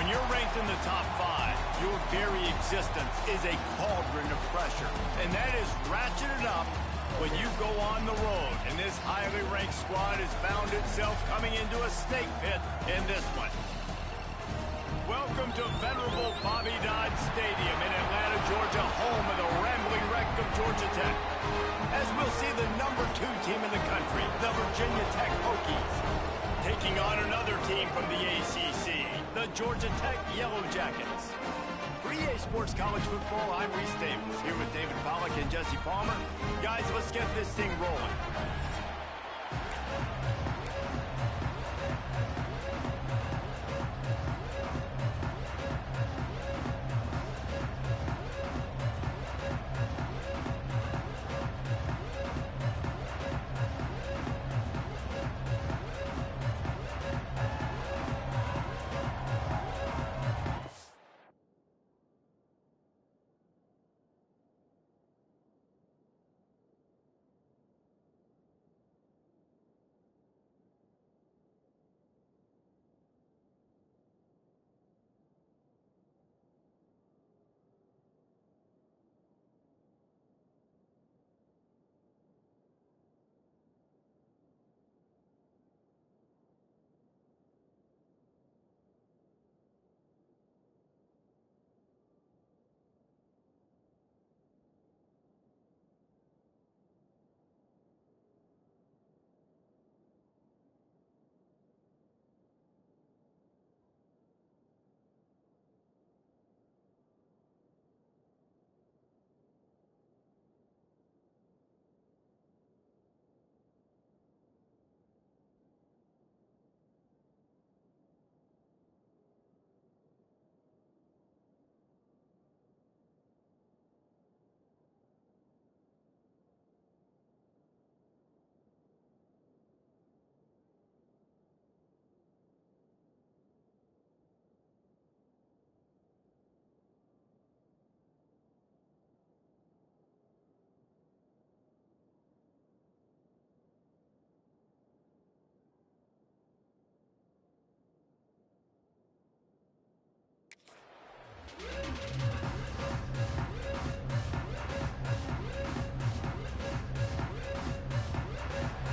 When you're ranked in the top 5, your very existence is a cauldron of pressure. And that is ratcheted up when you go on the road. And this highly ranked squad has found itself coming into a snake pit in this one. Welcome to venerable Bobby Dodd Stadium in Atlanta, Georgia, home of the rambling wreck of Georgia Tech. As we'll see the number 2 team in the country, the Virginia Tech Hokies, taking on another team from the ACC, the Georgia Tech Yellow Jackets. For EA Sports College Football, I'm Reese Davis, here with David Pollack and Jesse Palmer. Guys, let's get this thing rolling.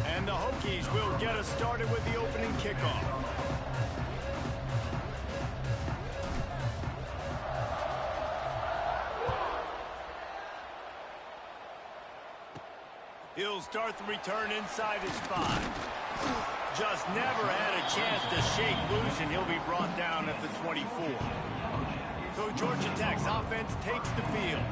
And the Hokies will get us started with the opening kickoff. He'll start the return inside his 5. Just never had a chance to shake loose, and he'll be brought down at the 24. So Georgia Tech's offense takes the field.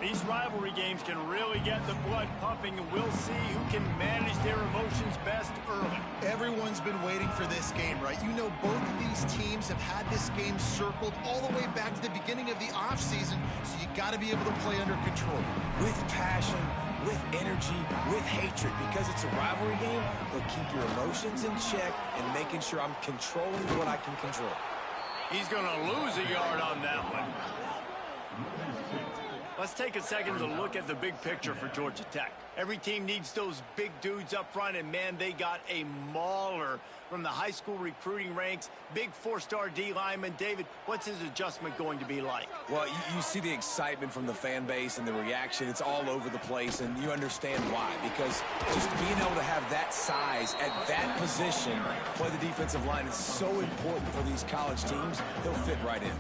These rivalry games can really get the blood pumping, and we'll see who can manage their emotions best early. Everyone's been waiting for this game, right? You know, both of these teams have had this game circled all the way back to the beginning of the offseason, so you got to be able to play under control. With passion, with energy, with hatred, because it's a rivalry game, but keep your emotions in check and making sure I'm controlling what I can control. He's going to lose a yard on that one. Let's take a second to look at the big picture for Georgia Tech. Every team needs those big dudes up front, and man, they got a mauler from the high school recruiting ranks. Big 4-star D lineman. David, what's his adjustment going to be like? Well, you see the excitement from the fan base and the reaction. It's all over the place, and you understand why. Because just being able to have that size at that position, play the defensive line, is so important for these college teams. He'll fit right in.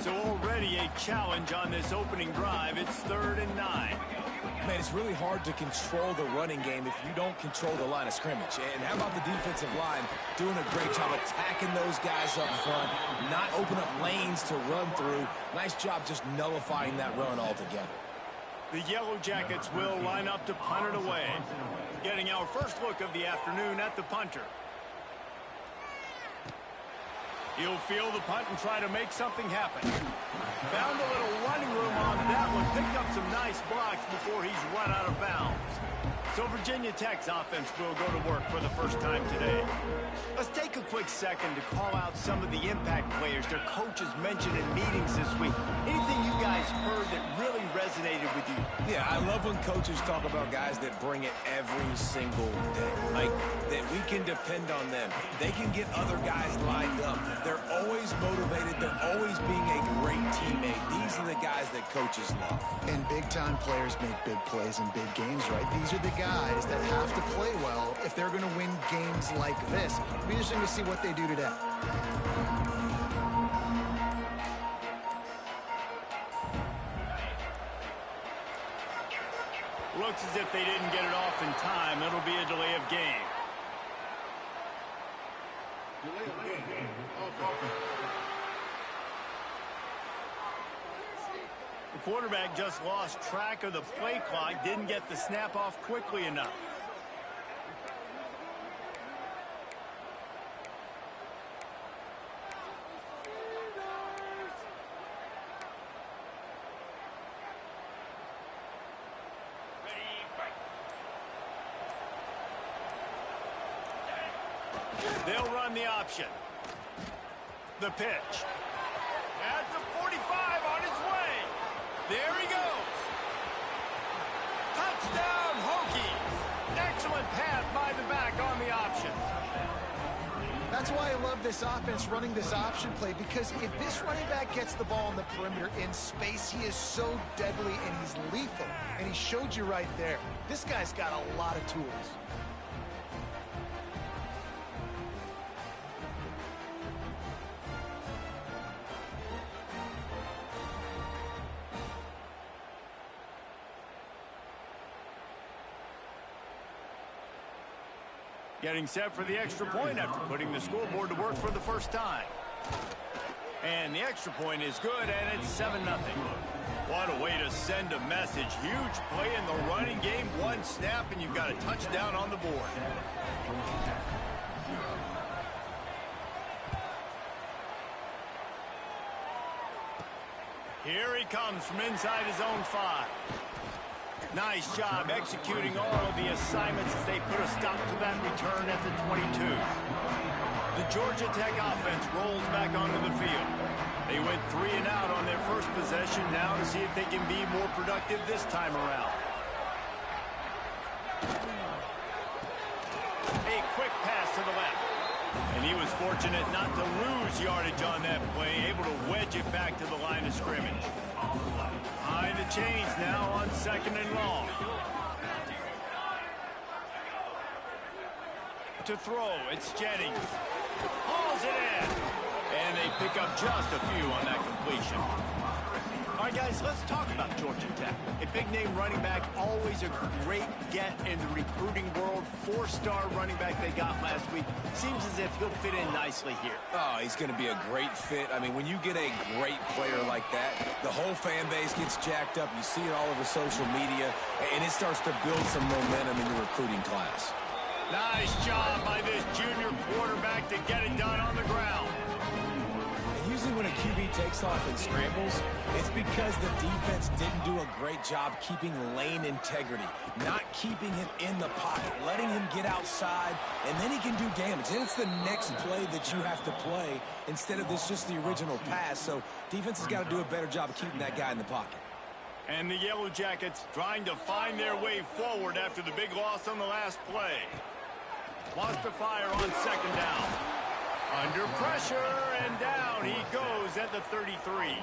So already a challenge on this opening drive. It's 3rd and 9. Man, it's really hard to control the running game if you don't control the line of scrimmage. And how about the defensive line doing a great job attacking those guys up front, not open up lanes to run through. Nice job just nullifying that run altogether. The Yellow Jackets will line up to punt it away. Getting our first look of the afternoon at the punter. He'll field the punt and try to make something happen. Found a little running room on that one. Picked up some nice blocks before he's run out of bounds. So Virginia Tech's offense will go to work for the first time today. Let's take a quick second to call out some of the impact players their coaches mentioned in meetings this week. Anything you guys heard that really resonated with you? Yeah, I love when coaches talk about guys that bring it every single day. Mike, that we can depend on them. They can get other guys lined up. They're always motivated. They're always being a great teammate. These are the guys that coaches love. And big-time players make big plays in big games, right? These are the guys that have to play well if they're going to win games like this. It'll be interesting to see what they do today. Looks as if they didn't get it off in time. It'll be a delay of game. The quarterback just lost track of the play clock, didn't get the snap off quickly enough. They'll run the option. The pitch. At the 45 on his way. There he goes. Touchdown, Hokies. Excellent pass by the back on the option. That's why I love this offense running this option play, because if this running back gets the ball on the perimeter in space, he is so deadly and he's lethal. And he showed you right there. This guy's got a lot of tools. Getting set for the extra point after putting the scoreboard to work for the first time. And the extra point is good, and it's 7-0. What a way to send a message. Huge play in the running game. One snap, and you've got a touchdown on the board. Here he comes from inside his own 5. Nice job executing all of the assignments as they put a stop to that return at the 22. The Georgia Tech offense rolls back onto the field. They went 3 and out on their first possession, now to see if they can be more productive this time around. A quick pass to the left. And he was fortunate not to lose yardage on that play, able to wedge it back to the line of scrimmage. Behind the chains now on 2nd and long. To throw, it's Jennings. Hauls it in. And they pick up just a few on that completion. All right, guys, let's talk about Georgia Tech. A big-name running back, always a great get in the recruiting world. 4-star running back they got last week. Seems as if he'll fit in nicely here. Oh, he's going to be a great fit. I mean, when you get a great player like that, the whole fan base gets jacked up. You see it all over social media, and it starts to build some momentum in the recruiting class. Nice job by this junior quarterback to get it done on the ground. Usually when a QB takes off and scrambles, it's because the defense didn't do a great job keeping lane integrity, not keeping him in the pocket, letting him get outside, and then he can do damage. And it's the next play that you have to play instead of just the original pass. So defense has got to do a better job of keeping that guy in the pocket. And the Yellow Jackets trying to find their way forward after the big loss on the last play. Lost to fire on 2nd down. Under pressure, and down he goes at the 33.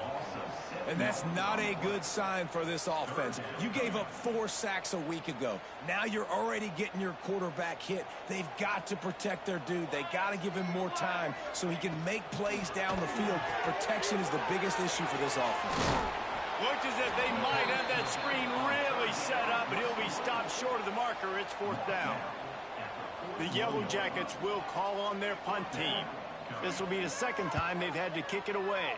And that's not a good sign for this offense. You gave up 4 sacks a week ago. Now you're already getting your quarterback hit. They've got to protect their dude. They got to give him more time so he can make plays down the field. Protection is the biggest issue for this offense. Looked as if they might have that screen really set up, but he'll be stopped short of the marker. It's 4th down. The Yellow Jackets will call on their punt team. This will be the 2nd time they've had to kick it away.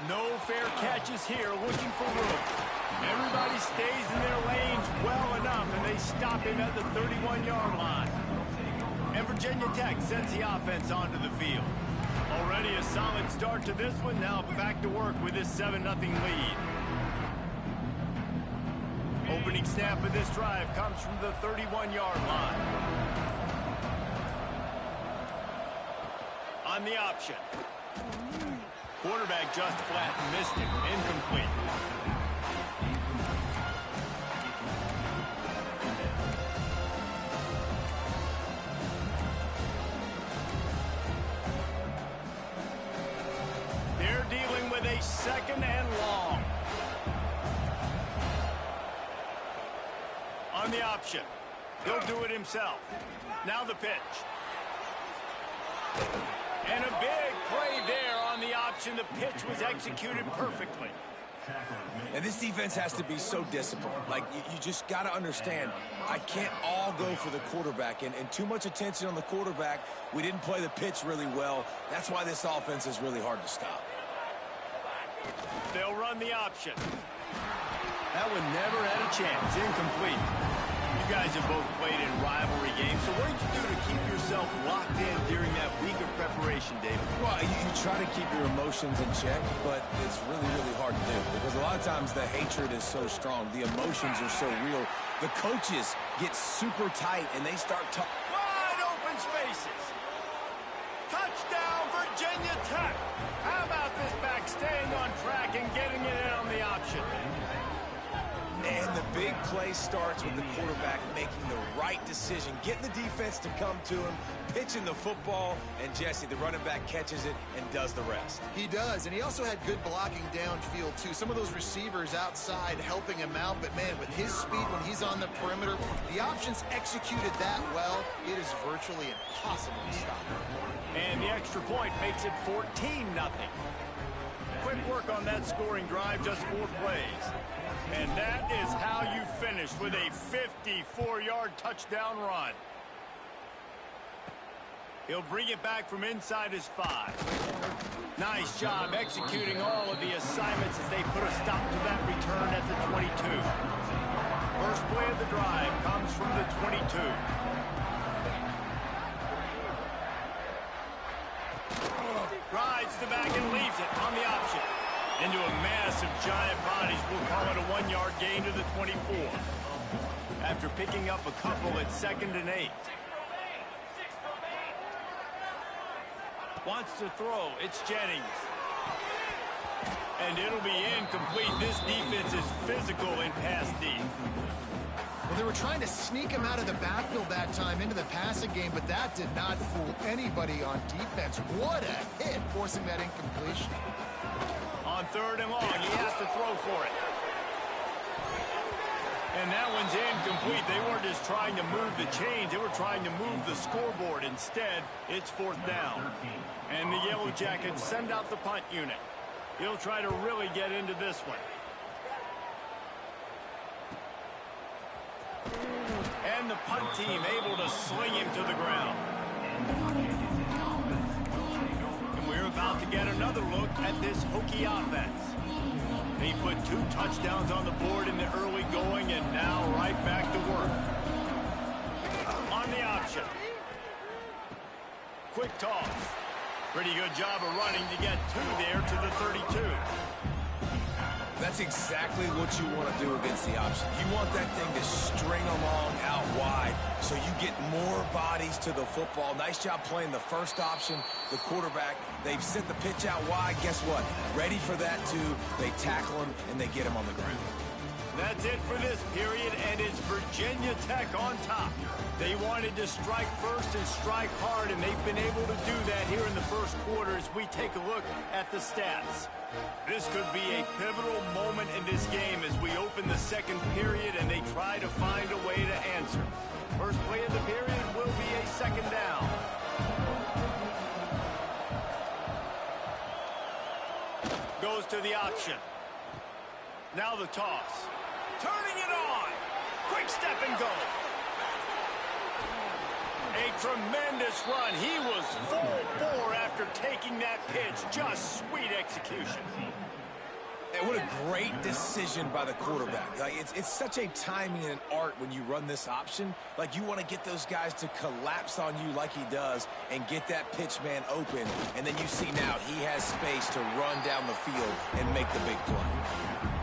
No fair catches here, looking for room. Everybody stays in their lanes well enough, and they stop him at the 31-yard line. And Virginia Tech sends the offense onto the field. Already a solid start to this one. Now back to work with this 7-0 lead. Opening snap of this drive comes from the 31-yard line. On the option. Quarterback just flat missed it. Incomplete. On the option. He'll do it himself. Now the pitch. And a big play there on the option. The pitch was executed perfectly. And this defense has to be so disciplined. Like, you just got to understand, I can't all go for the quarterback. And too much attention on the quarterback. We didn't play the pitch really well. That's why this offense is really hard to stop. They'll run the option. That one never had a chance. Incomplete. You guys have both played in rivalry games, so what did you do to keep yourself locked in during that week of preparation, David? Well, you try to keep your emotions in check, but it's really, really hard to do because a lot of times the hatred is so strong. The emotions are so real. The coaches get super tight, and they start talking. Wide open spaces. Touchdown, Virginia Tech. How about this back staying on track and getting it in on the option? And the big play starts with the quarterback making the right decision, getting the defense to come to him, pitching the football, and Jesse, the running back, catches it and does the rest. He does, and he also had good blocking downfield, too. Some of those receivers outside helping him out, but, man, with his speed when he's on the perimeter, the options executed that well, it is virtually impossible to stop him. And the extra point makes it 14-0. Quick work on that scoring drive, just 4 plays. And that is how you finish with a 54-yard touchdown run. He'll bring it back from inside his 5. Nice job executing all of the assignments as they put a stop to that return at the 22. First play of the drive comes from the 22. Rides the back and leaves it on the option. Into a mass of giant bodies. We'll call it a 1-yard gain to the 24. After picking up a couple at 2nd and 8. Wants to throw. It's Jennings. And it'll be incomplete. This defense is physical in pass D. Well, they were trying to sneak him out of the backfield that time into the passing game, but that did not fool anybody on defense. What a hit, forcing that incompletion. On 3rd and long, he has to throw for it. And that one's incomplete. They weren't just trying to move the chains. They were trying to move the scoreboard. Instead, it's 4th down. And the Yellow Jackets send out the punt unit. He'll try to really get into this one. And the punt team able to sling him to the ground. We're about to get another look at this Hokie offense. He put 2 touchdowns on the board in the early going and now right back to work. On the option. Quick toss. Pretty good job of running to get 2 there to the 32. That's exactly what you want to do against the option. You want that thing to string along out wide so you get more bodies to the football. Nice job playing the first option, the quarterback. They've sent the pitch out wide. Guess what? Ready for that, too. They tackle him, and they get him on the ground. That's it for this period, and it's Virginia Tech on top. They wanted to strike first and strike hard, and they've been able to do that here in the first quarter as we take a look at the stats. This could be a pivotal moment in this game as we open the second period and they try to find a way to answer. First play of the period will be a 2nd down. Goes to the option. Now the toss. Turning it on. Quick step and go. A tremendous run. He was full bore after taking that pitch. Just sweet execution. And what a great decision by the quarterback. Like, it's such a timing and art when you run this option. Like, you want to get those guys to collapse on you like he does and get that pitch man open. And then you see now he has space to run down the field and make the big play.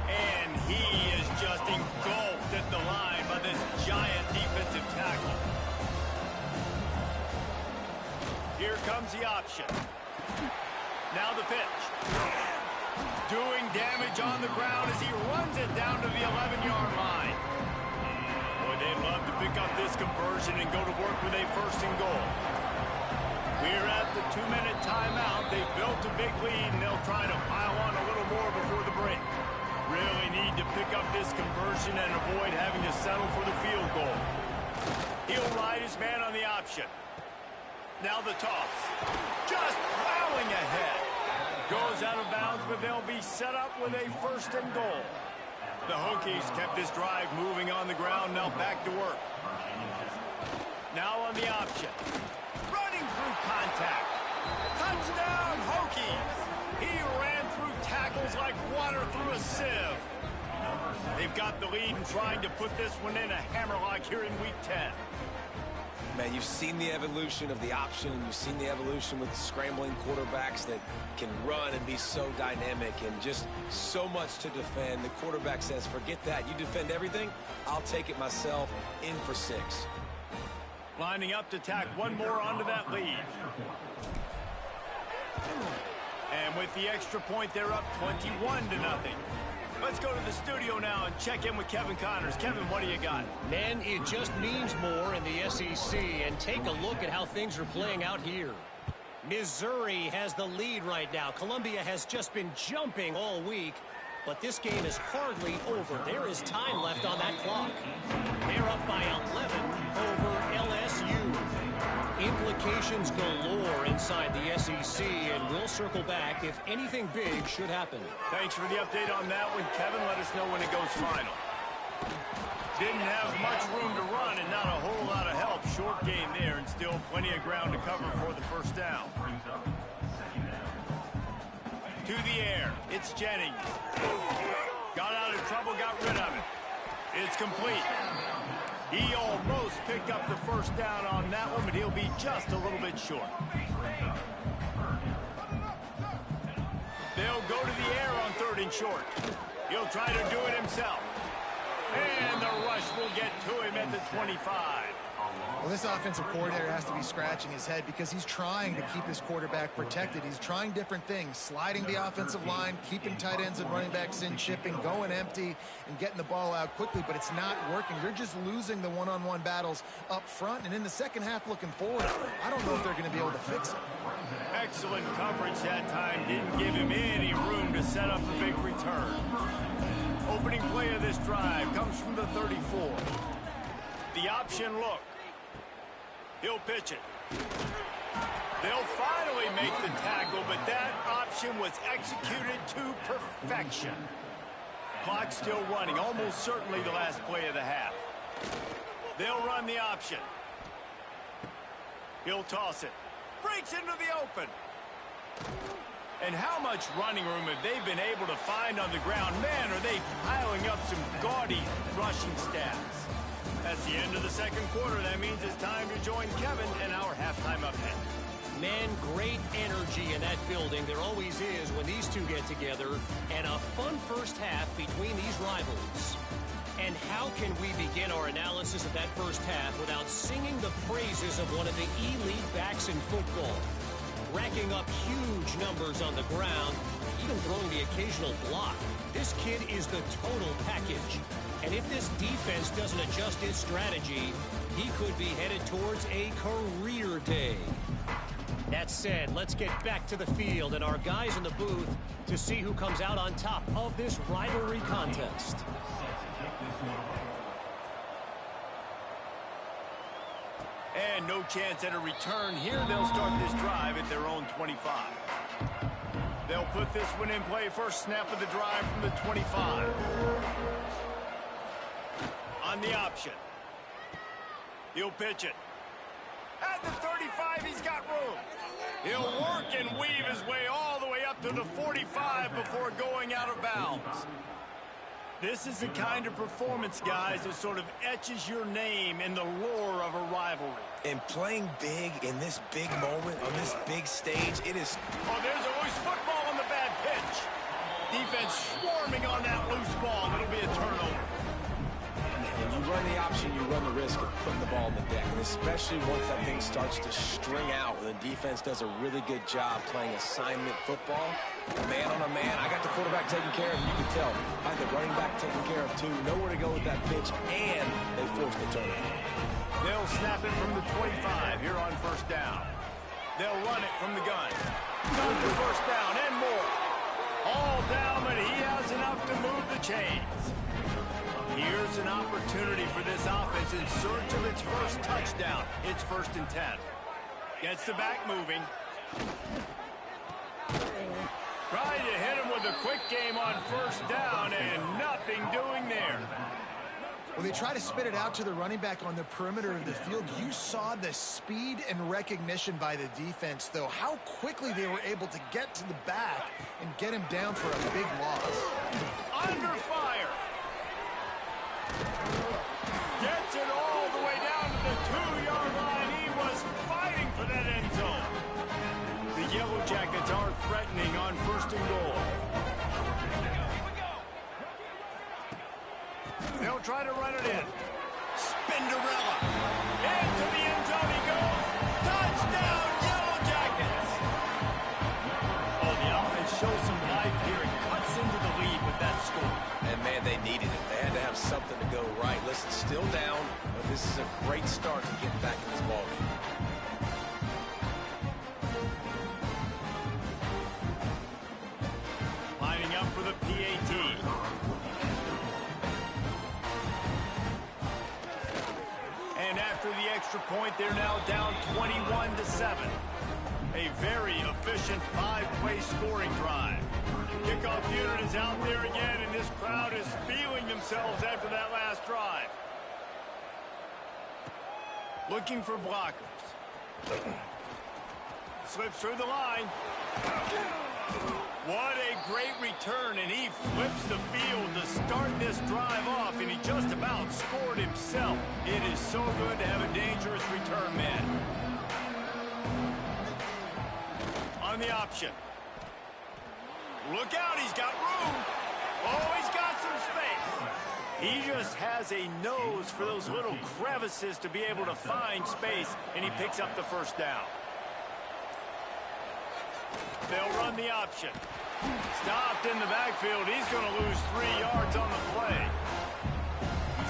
And he is just engulfed at the line by this giant defensive tackle. Here comes the option. Now the pitch. Doing damage on the ground as he runs it down to the 11-yard line. Boy, they'd love to pick up this conversion and go to work with a 1st and goal. We're at the 2-minute timeout. They've built a big lead, and they'll try to pile on a little more before the break. Really need to pick up this conversion and avoid having to settle for the field goal. He'll ride his man on the option. Now the toss. Just plowing ahead. Goes out of bounds, but they'll be set up with a 1st and goal. The Hokies kept this drive moving on the ground, now back to work. Now on the option. Running through contact. Touchdown, Hokies! He ran through tackles like water through a sieve. They've got the lead and trying to put this one in a hammerlock here in Week 10. Man, you've seen the evolution of the option, and you've seen the evolution with scrambling quarterbacks that can run and be so dynamic and just so much to defend. The quarterback says, forget that. You defend everything, I'll take it myself. In for 6. Lining up to tack one more onto that lead. And with the extra point, they're up 21-0. Let's go to the studio now and check in with Kevin Connors. Kevin, what do you got? Man, it just means more in the SEC, and take a look at how things are playing out here. Missouri has the lead right now. Columbia has just been jumping all week, but this game is hardly over. There is time left on that clock. They're up by 11 over LSU. Implications galore inside the SEC, and we'll circle back if anything big should happen. Thanks for the update on that one, Kevin. Let us know when it goes final. Didn't have much room to run and not a whole lot of help. Short game there and still plenty of ground to cover for the 1st down. To the air. It's Jennings. Got out of trouble, got rid of it. It's complete. He almost picked up the 1st down on that one, but he'll be just a little bit short. They'll go to the air on 3rd and short. He'll try to do it himself. And the rush will get to him at the 25. Well, this offensive coordinator has to be scratching his head because he's trying to keep his quarterback protected. He's trying different things, sliding the offensive line, keeping tight ends and running backs in, chipping, going empty, and getting the ball out quickly, but it's not working. They're just losing the one-on-one battles up front, and in the second half looking forward, I don't know if they're going to be able to fix it. Excellent coverage that time. Didn't give him any room to set up a big return. Opening play of this drive comes from the 34. The option look. He'll pitch it. They'll finally make the tackle, but that option was executed to perfection. Clock still running, almost certainly the last play of the half. They'll run the option. He'll toss it. Breaks into the open. And how much running room have they been able to find on the ground? Man, are they piling up some gaudy rushing stats. That's the end of the 2nd quarter. That means it's time to join Kevin and our halftime update. Man, great energy in that building. There always is when these two get together. And a fun 1st half between these rivals. And how can we begin our analysis of that 1st half without singing the praises of one of the elite backs in football? Racking up huge numbers on the ground, even throwing the occasional block. This kid is the total package. And if this defense doesn't adjust its strategy, he could be headed towards a career day. That said, let's get back to the field and our guys in the booth to see who comes out on top of this rivalry contest. And no chance at a return here. They'll start this drive at their own 25. They'll put this one in play. First snap of the drive from the 25. On the option. He'll pitch it. At the 35, he's got room. He'll work and weave his way all the way up to the 45 before going out of bounds. This is the kind of performance, guys, that sort of etches your name in the lore of a rivalry. And playing big in this big moment, on this big stage, it is... Oh, there's a loose football on the bad pitch. Defense swarming on that loose ball. It'll be a turnover. When you run the option, you run the risk of putting the ball in the deck. And especially once that thing starts to string out, when the defense does a really good job playing assignment football, man on a man, I got the quarterback taken care of, you can tell. I had the running back taken care of too. Nowhere to go with that pitch, and they forced the turnover. They'll snap it from the 25 here on 1st down. They'll run it from the gun. Gun to 1st down and more. All down, but he has enough to move the chains. Here's an opportunity for this offense in search of its first touchdown. It's 1st and 10. Gets the back moving. Trying to hit him with a quick game on 1st down, and nothing doing there. Well, they try to spit it out to the running back on the perimeter of the field. You saw the speed and recognition by the defense, though, how quickly they were able to get to the back and get him down for a big loss. Under fire. Gets it all the way down to the 2-yard line. He was fighting for that end zone. The Yellow Jackets are threatening on 1st and goal. They'll try to run it in. Spinderella. Into the end zone he goes. Touchdown, Yellow Jackets. Oh, the offense shows some life here and cuts into the lead with that score. And, man, they needed it. They had to have something to go right. Listen, still down, but this is a great start to get back in this ballgame. Lining up for the PAT. And after the extra point, they're now down 21-7. A very efficient 5-play scoring drive. Kickoff unit is out there again, and this crowd is feeling themselves after that last drive. Looking for blockers. Slips through the line. What a great return, and he flips the field to start this drive off, and he just about scored himself. It is so good to have a dangerous return man. On the option. Look out, he's got room. Oh, he's got some space. He just has a nose for those little crevices to be able to find space, and he picks up the 1st down. They'll run the option. Stopped in the backfield. He's going to lose 3 yards on the play.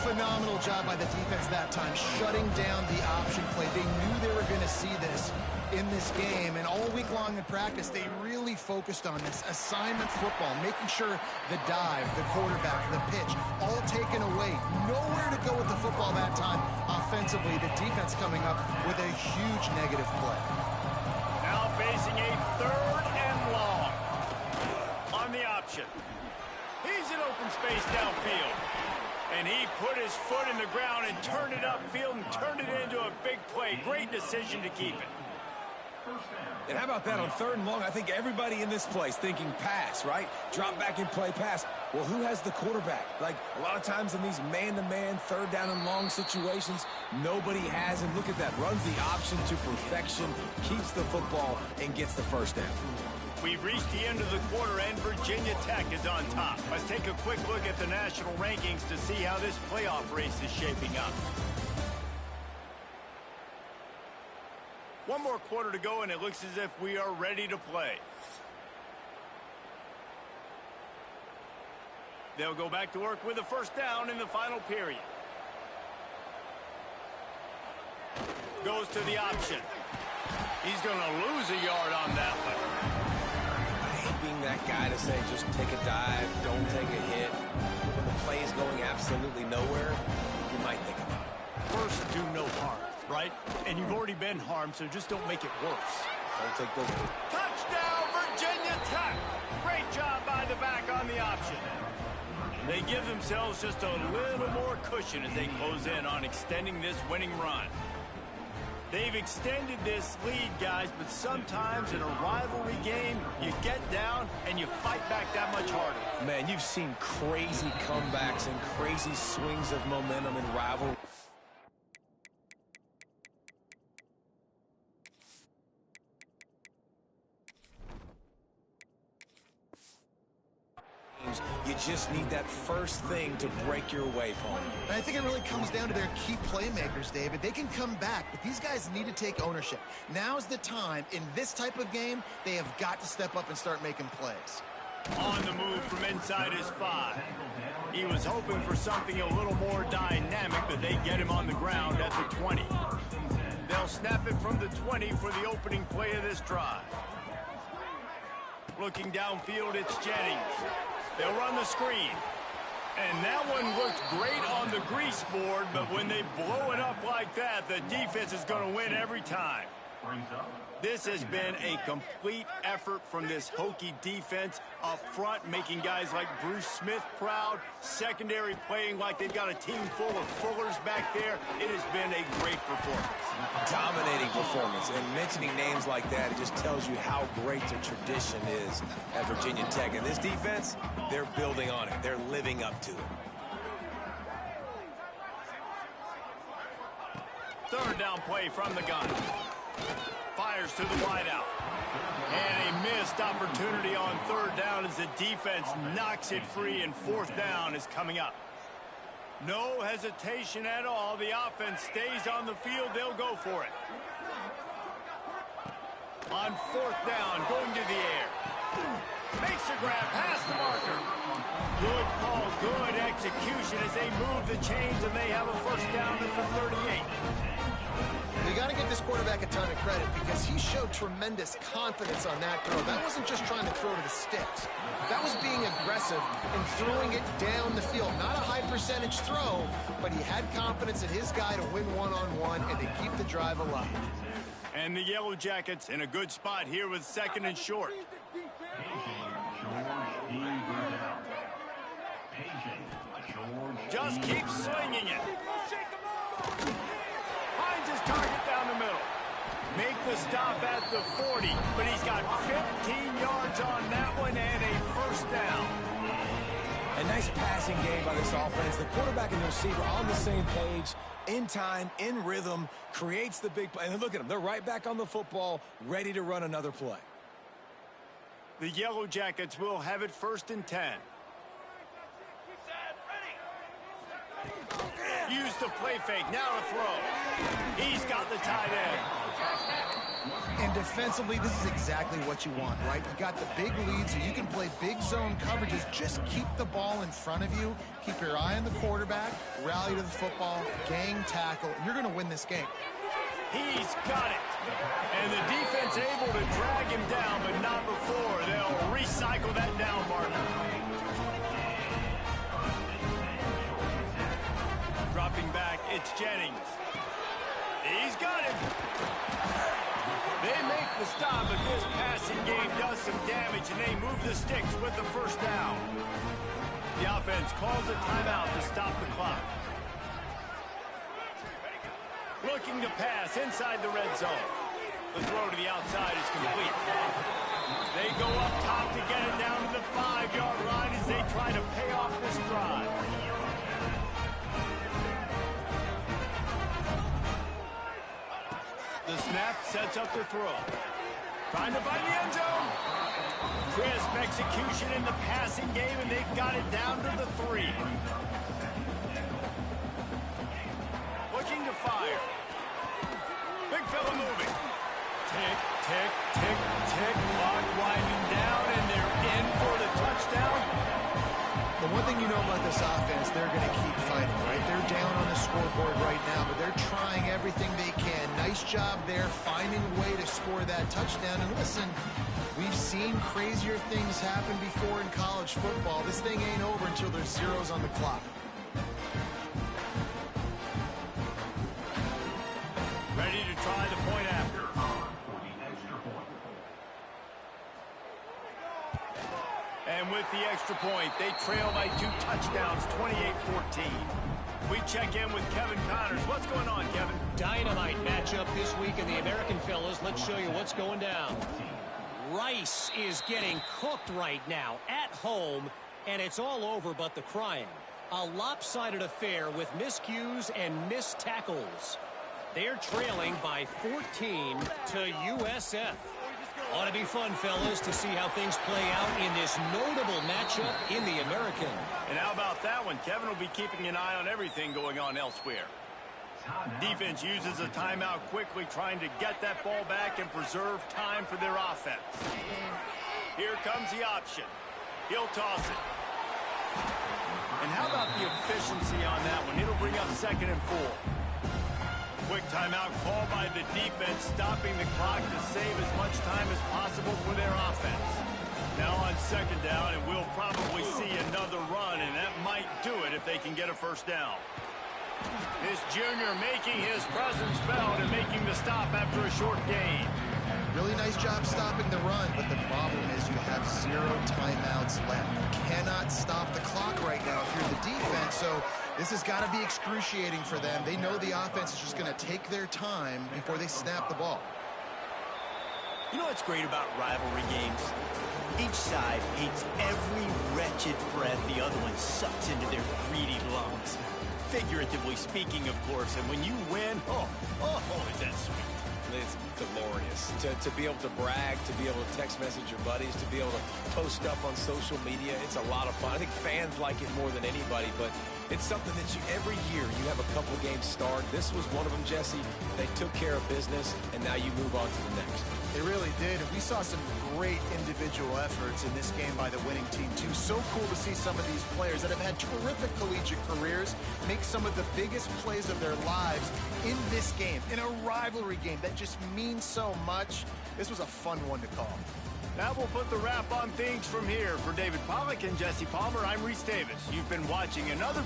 Phenomenal job by the defense that time, shutting down the option play. They knew they were going to see this in this game, and all week long in practice, they really focused on this assignment football, making sure the dive, the quarterback, the pitch, all taken away. Nowhere to go with the football that time offensively. The defense coming up with a huge negative play. Now facing a 3rd and long. On the option. He's in open space downfield. And he put his foot in the ground and turned it upfield and turned it into a big play. Great decision to keep it. And how about that on 3rd and long? I think everybody in this place thinking pass, right? Drop back and play pass. Well, who has the quarterback? Like, a lot of times in these man-to-man, 3rd down and long situations, nobody has. And look at that. Runs the option to perfection, keeps the football, and gets the 1st down. We've reached the end of the quarter, and Virginia Tech is on top. Let's take a quick look at the national rankings to see how this playoff race is shaping up. One more quarter to go, and it looks as if we are ready to play. They'll go back to work with a 1st down in the final period. Goes to the option. He's going to lose a yard on that one. Being that guy to say just take a dive, don't take a hit. When the play is going absolutely nowhere, you might think about it. First, do no harm, right? And you've already been harmed, so just don't make it worse. Don't take those. Touchdown, Virginia Tech! Great job by the back on the option. They give themselves just a little more cushion as they close in on extending this winning run. They've extended this lead, guys, but sometimes in a rivalry game, you get down and you fight back that much harder. Man, you've seen crazy comebacks and crazy swings of momentum in rivalry. You just need that first thing to break your way, Paul. And I think it really comes down to their key playmakers, David. They can come back, but these guys need to take ownership. Now's the time. In this type of game, they have got to step up and start making plays. On the move from inside his 5. He was hoping for something a little more dynamic, but they get him on the ground at the 20. They'll snap it from the 20 for the opening play of this drive. Looking downfield, it's Jennings. They'll run the screen. And that one looked great on the grease board, but when they blow it up like that, the defense is going to win every time. This has been a complete effort from this Hokie defense up front, making guys like Bruce Smith proud. Secondary playing like they've got a team full of Fullers back there. It has been a great performance. Dominating performance. And mentioning names like that, it just tells you how great the tradition is at Virginia Tech. And this defense, they're building on it. They're living up to it. Third down play from the gun. Fires to the wideout. And a missed opportunity on third down as the defense knocks it free, and fourth down is coming up. No hesitation at all. The offense stays on the field. They'll go for it. On fourth down, going to the air. Makes a grab past the marker. Good call, good execution as they move the chains, and they have a first down at the 38. You got to give this quarterback a ton of credit because he showed tremendous confidence on that throw. That wasn't just trying to throw to the sticks. That was being aggressive and throwing it down the field. Not a high percentage throw, but he had confidence in his guy to win one-on-one and to keep the drive alive. And the Yellow Jackets in a good spot here with second and short. Just keep slinging it. Finds his target down the middle. Make the stop at the 40, but he's got 15 yards on that one and a first down. A nice passing game by this offense. The quarterback and the receiver on the same page, in time, in rhythm, creates the big play. And look at them. They're right back on the football, ready to run another play. The Yellow Jackets will have it first and 10. Use the play fake. Now to throw. He's got the tight end. And defensively, this is exactly what you want, right? You got the big lead, so you can play big zone coverages. Just keep the ball in front of you. Keep your eye on the quarterback. Rally to the football. Gang tackle. You're going to win this game. He's got it. And the defense able to drag him down, but not before. They'll recycle that down marker. Dropping back, it's Jennings. He's got it. They make the stop, but this passing game does some damage, and they move the sticks with the first down. The offense calls a timeout to stop the clock. Looking to pass inside the red zone. The throw to the outside is complete. They go up top to get it down to the 5-yard line as they try to pay off this drive. The snap sets up the throw. Trying to find the end zone. Crisp execution in the passing game, and they've got it down to the 3. Looking to fire. Big fella moving. Tick, tick, tick, tick. Clock winding down, and they're in for the touchdown. The one thing you know about this offense, they're going to keep fighting, right? They're down on the scoreboard right now, but they're trying everything they can. Nice job there, finding a way to score that touchdown. And listen, we've seen crazier things happen before in college football. This thing ain't over until there's zeros on the clock. Ready to try the point after. And with the extra point, they trail by 2 touchdowns, 28-14. We check in with Kevin Connors. What's going on, Kevin? Dynamite matchup this week in the American fellas. Let's show you what's going down. Rice is getting cooked right now at home, and it's all over but the crying. A lopsided affair with miscues and missed tackles. They're trailing by 14 to USF. Ought to be fun, fellas, to see how things play out in this notable matchup in the American. And how about that one? Kevin will be keeping an eye on everything going on elsewhere. Defense uses a timeout quickly, trying to get that ball back and preserve time for their offense. Here comes the option. He'll toss it. And how about the efficiency on that one? It'll bring up 2nd and 4. Quick timeout called by the defense, stopping the clock to save as much time as possible for their offense. Now on second down, and we'll probably see another run, and that might do it if they can get a first down. This junior making his presence felt and making the stop after a short gain. Really nice job stopping the run, but the problem is you have 0 timeouts left. You cannot stop the clock right now if you're the defense, so this has got to be excruciating for them. They know the offense is just going to take their time before they snap the ball. You know what's great about rivalry games? Each side hates every wretched breath the other one sucks into their greedy lungs. Figuratively speaking, of course, and when you win, oh, is that sweet. It's glorious to be able to brag, to be able to text message your buddies, to be able to post stuff on social media. It's a lot of fun. I think fans like it more than anybody, but it's something that every year you have a couple games start. This was one of them, Jesse. They took care of business, and now you move on to the next. They really did. And we saw some great individual efforts in this game by the winning team, too. So cool to see some of these players that have had terrific collegiate careers make some of the biggest plays of their lives in this game, in a rivalry game that just means so much. This was a fun one to call. That will put the wrap on things from here. For David Pollack and Jesse Palmer, I'm Reese Davis. You've been watching another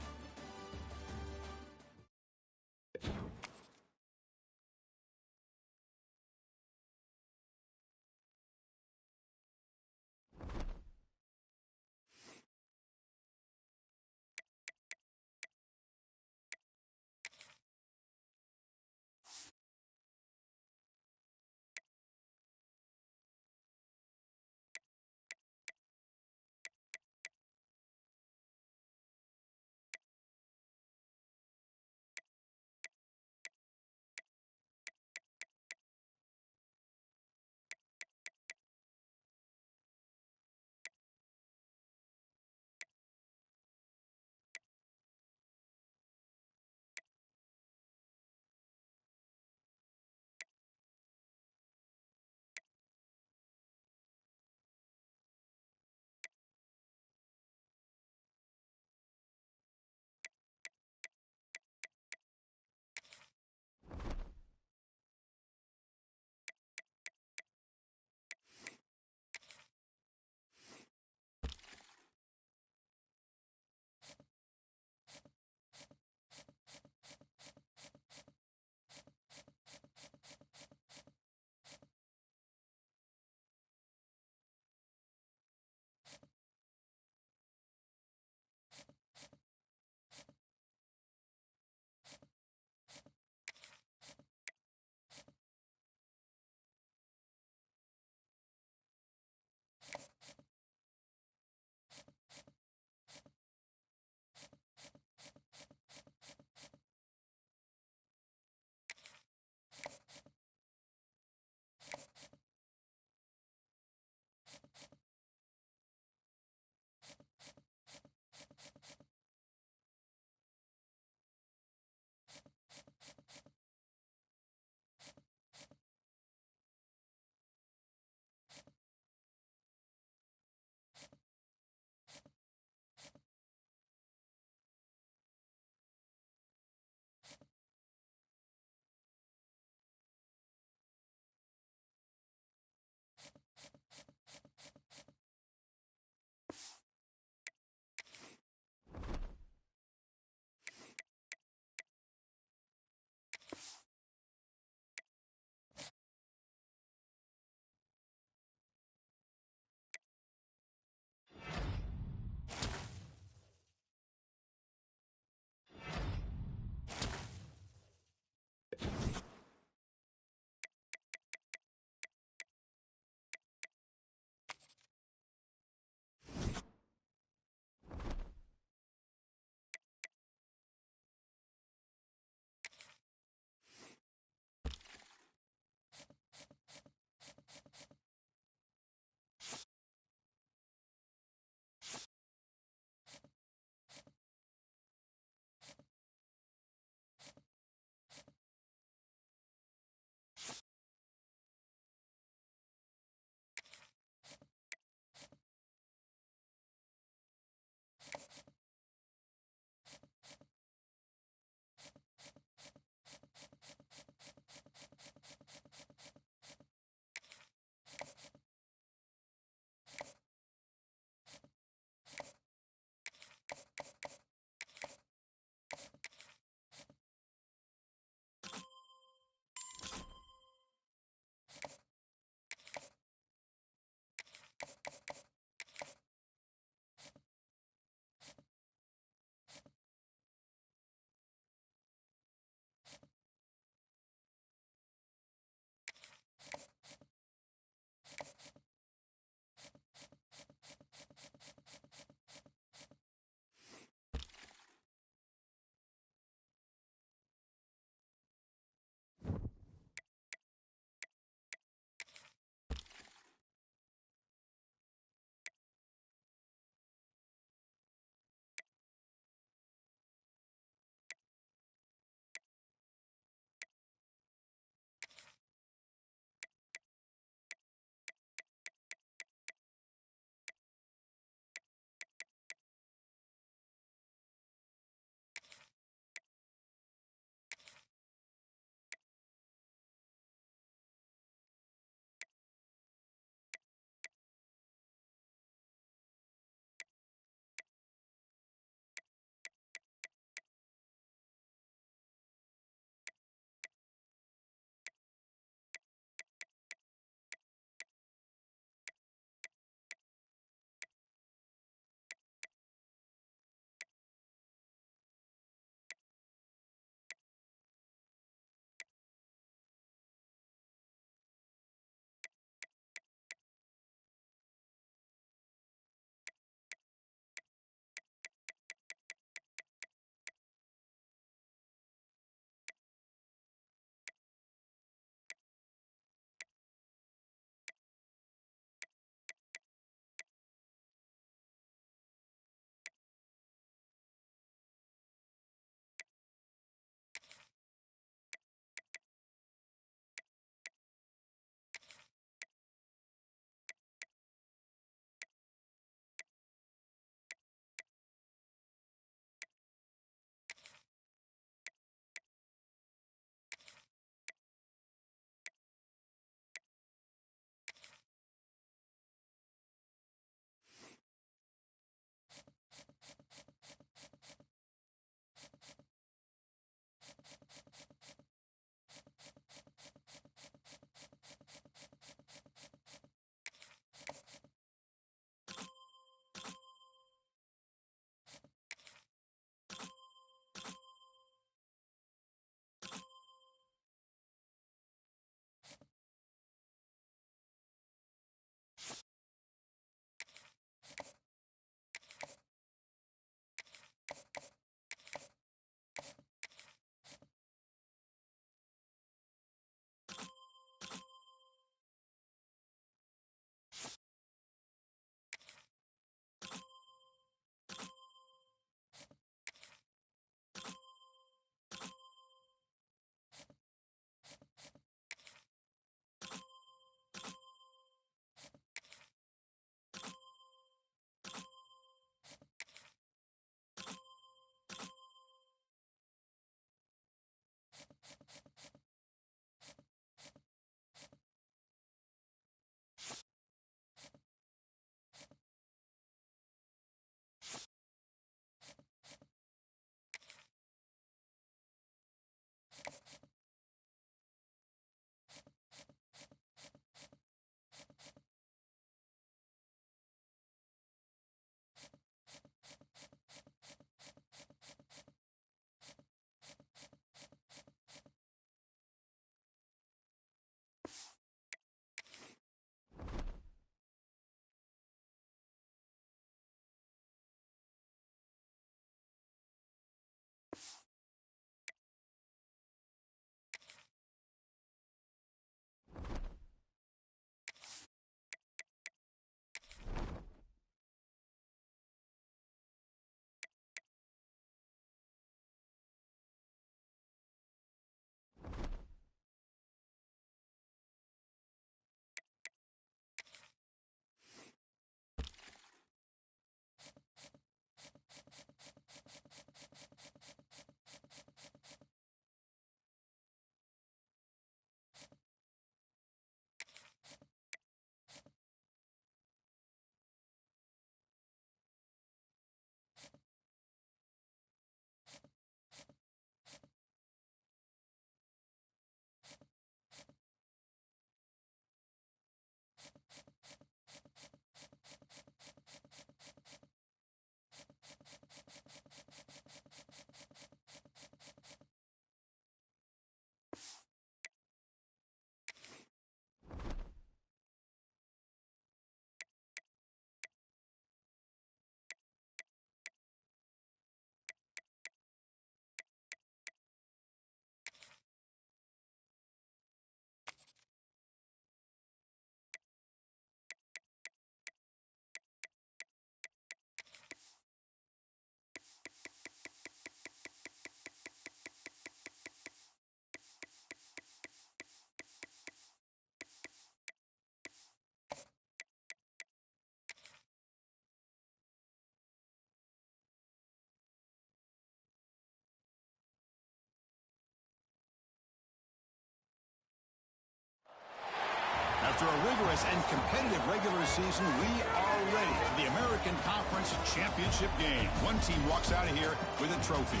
After a rigorous and competitive regular season, we are ready for the American Conference Championship game. One team walks out of here with a trophy.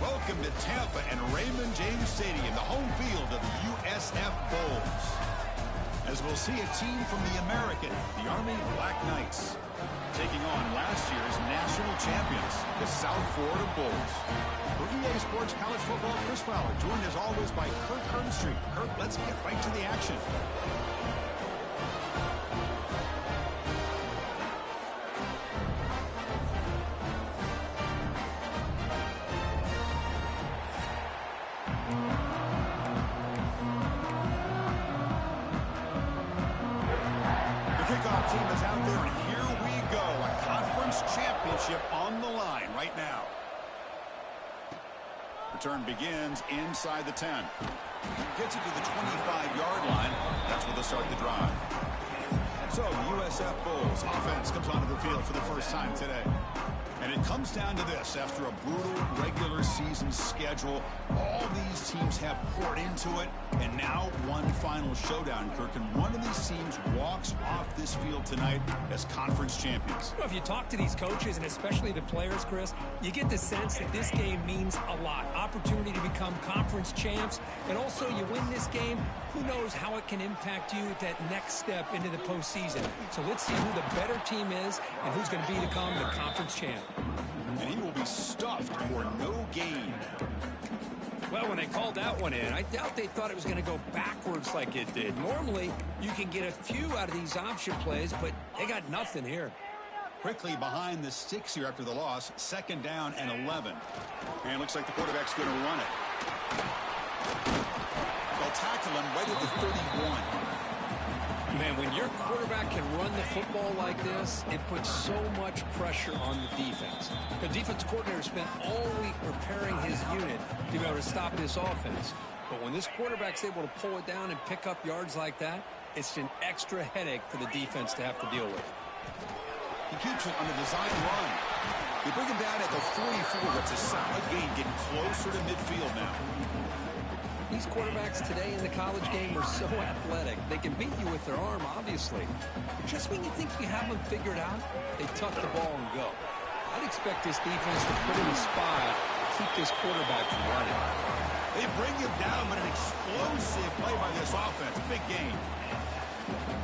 Welcome to Tampa and Raymond James Stadium, the home field of the USF Bulls. As we'll see a team from the American, the Army Black Knights, taking on last year's national champions, the South Florida Bulls. For EA Sports College Football, Chris Fowler, joined as always by Kirk Hearnstreet. Kirk, let's get right to the action. The kickoff team is out there, and here we go. A conference championship on the line right now. Return begins inside the 10. Gets it to the 25-yard line. That's where they'll start the drive. So the USF Bulls offense comes onto the field for the first time today. And it comes down to this. After a brutal regular season schedule, all these teams have poured into it, and now one final showdown, Kirk. And one of these teams walks off this field tonight as conference champions. Well, if you talk to these coaches, and especially the players, Chris, you get the sense that this game means a lot. Opportunity to become conference champs, and also you win this game, who knows how it can impact you at that next step into the postseason. So let's see who the better team is and who's going to become the conference champ. And he will be stuffed for no gain. Well, when they called that one in, I doubt they thought it was going to go backwards like it did. Normally, you can get a few out of these option plays, but they got nothing here. Quickly behind the sticks here after the loss. 2nd down and 11. And looks like the quarterback's going to run it. They'll tackle him right at the 31. Man, when your quarterback can run the football like this, it puts so much pressure on the defense. The defense coordinator spent all week preparing his unit to be able to stop this offense. But when this quarterback's able to pull it down and pick up yards like that, it's an extra headache for the defense to have to deal with. He keeps it on the design run. They bring him down at the 44. It's a solid gain, getting closer to midfield now. These quarterbacks today in the college game are so athletic. They can beat you with their arm, obviously. But just when you think you have them figured out, they tuck the ball and go. I'd expect this defense to put in a spot to keep this quarterback from running. They bring him down, but an explosive play by this offense. Big game.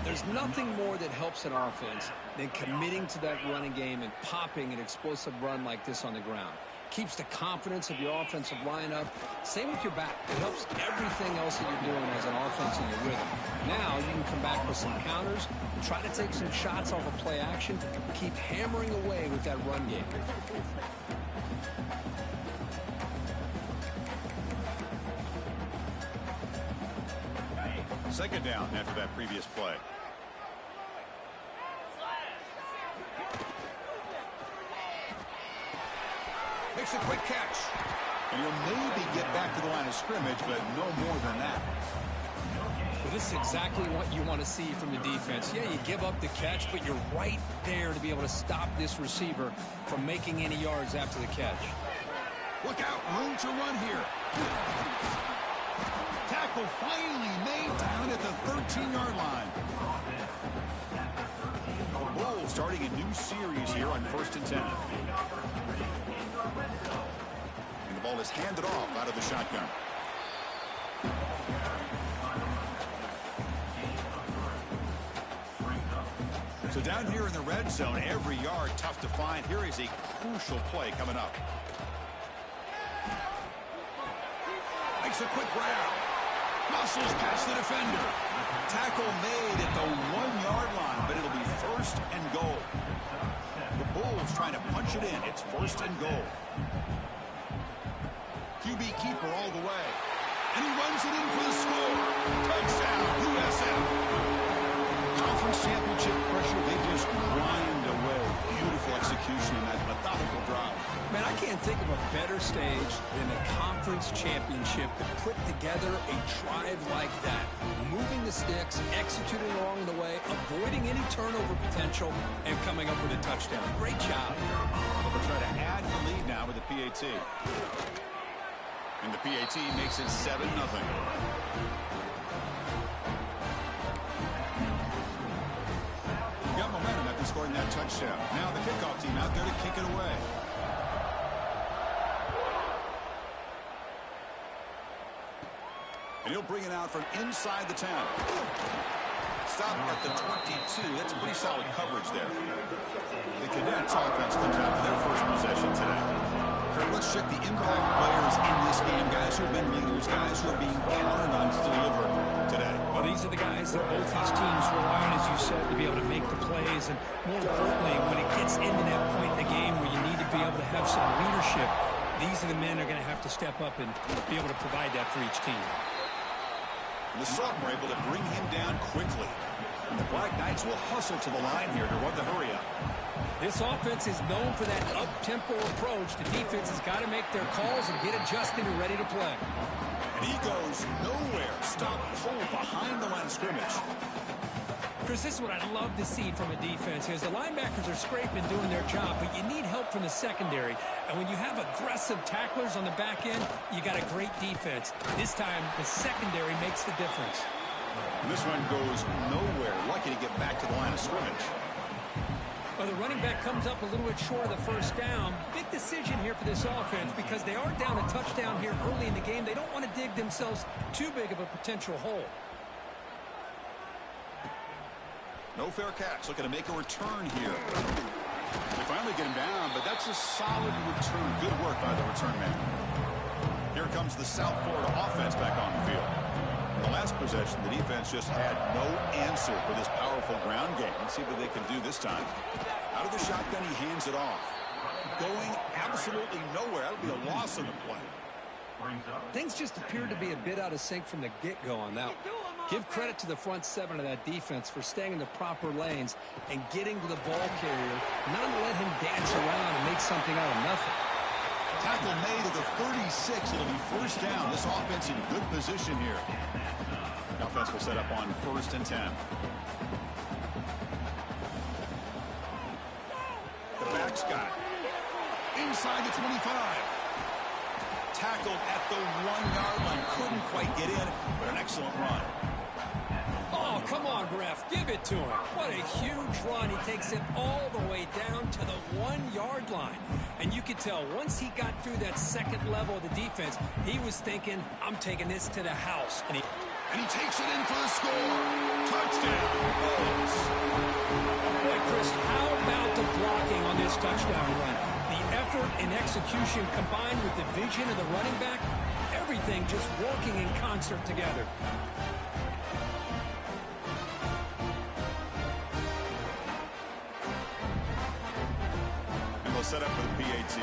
There's nothing more that helps an offense than committing to that running game and popping an explosive run like this on the ground. Keeps the confidence of your offensive lineup. Same with your back. It helps everything else that you're doing as an offense in your rhythm. Now you can come back with some counters, try to take some shots off of play action, keep hammering away with that run game. 2nd down after that previous play. Makes a quick catch. And he'll maybe get back to the line of scrimmage, but no more than that. Well, this is exactly what you want to see from the defense. Yeah, you give up the catch, but you're right there to be able to stop this receiver from making any yards after the catch. Look out, room to run here. Tackle finally made down at the 13-yard line. The Bulls starting a new series here on 1st and 10. And the ball is handed off out of the shotgun. So down here in the red zone, every yard tough to find. Here is a crucial play coming up. Makes a quick grab. Muscles past the defender. Tackle made at the 1-yard line, but it'll be first and goal. The Bulls trying to punch it in. It's first and goal. QB keeper all the way. And he runs it in for the score. Touchdown, USF. Conference championship pressure, they just grind away. Beautiful execution in that methodical drive. Man, I can't think of a better stage than a conference championship to put together a drive like that. Moving the sticks, executing along the way, avoiding any turnover potential, and coming up with a touchdown. Great job. They'll try to add the lead now with the PAT. And the PAT makes it 7-0. Got momentum after scoring that touchdown. Now the kickoff team out there to kick it away. And he'll bring it out from inside the 10. Stop at the 22. That's pretty solid coverage there. The Cadets offense comes out for their first possession today. Kurt, let's check the impact players in this game. Guys who have been leaders, guys who are being counted on to deliver today. Well, these are the guys that both these teams rely on, as you said, to be able to make the plays. And more importantly, when it gets into that point in the game where you need to be able to have some leadership, these are the men that are going to have to step up and be able to provide that for each team. The sophomore able to bring him down quickly. And the Black Knights will hustle to the line here to run the hurry up. This offense is known for that up-tempo approach. The defense has got to make their calls and get adjusted and ready to play. And he goes nowhere. Stop pull behind the line of scrimmage. Chris, this is what I love to see from a defense here. The linebackers are scraping, doing their job, but you need help from the secondary. And when you have aggressive tacklers on the back end, you got a great defense. This time, the secondary makes the difference. And this one goes nowhere. Lucky to get back to the line of scrimmage. Well, the running back comes up a little bit short of the first down. Big decision here for this offense because they are down a touchdown here early in the game. They don't want to dig themselves too big of a potential hole. No fair catch. Looking to make a return here. They finally get him down, but that's a solid return. Good work by the return man. Here comes the South Florida offense back on the field. In the last possession, the defense just had no answer for this powerful ground game. Let's see what they can do this time. Out of the shotgun, he hands it off. Going absolutely nowhere. That would be a loss on the play. Things just appeared to be a bit out of sync from the get-go on that one. Give credit to the front seven of that defense for staying in the proper lanes and getting to the ball carrier, not let him dance around and make something out of nothing. Tackle made at the 36. It'll be first down. This offense in good position here. The offense will set up on 1st and 10. The back's got it. Inside the 25. Tackled at the 1-yard line. Couldn't quite get in, but an excellent run. Oh, come on, ref. Give it to him. What a huge run. He takes it all the way down to the 1-yard line. And you could tell once he got through that second level of the defense, he was thinking, I'm taking this to the house. And he takes it in for the score. Touchdown. Boy, Chris, how about the blocking on this touchdown run? The effort and execution combined with the vision of the running back, everything just working in concert together. And we'll set up for the PAT.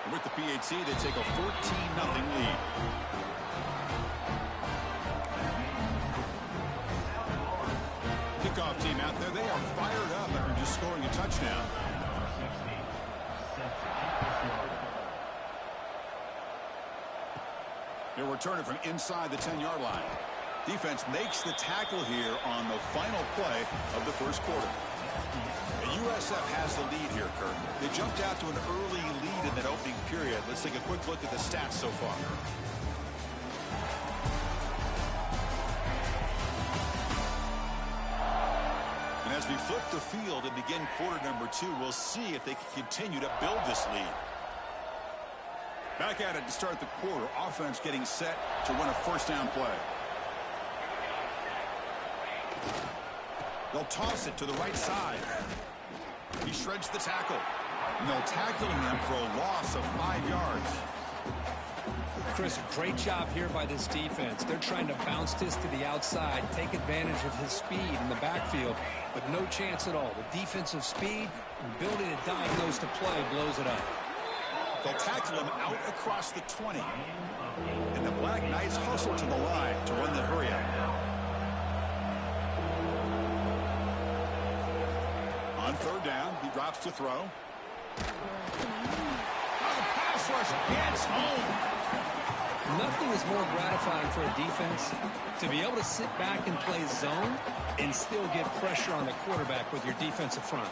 And with the PAT, they take a 14-0 lead. Kickoff team out there, they are fired up after just scoring a touchdown. They're returning from inside the 10-yard line. Defense makes the tackle here on the final play of the first quarter. The USF has the lead here, Kurt. They jumped out to an early lead in that opening period. Let's take a quick look at the stats so far. And as we flip the field and begin quarter number 2, we'll see if they can continue to build this lead. Back at it to start the quarter. Offense getting set to run a first down play. They'll toss it to the right side. He shreds the tackle. And they'll tackle him for a loss of 5 yards. Chris, great job here by this defense. They're trying to bounce this to the outside, take advantage of his speed in the backfield, but no chance at all. The defensive speed and ability to diagnose the play blows it up. They'll tackle him out across the 20. And the Black Knights hustle to the line to run the hurry-up. On third down, he drops to throw. Oh, the pass rush gets home. Nothing is more gratifying for a defense to be able to sit back and play zone and still get pressure on the quarterback with your defensive front.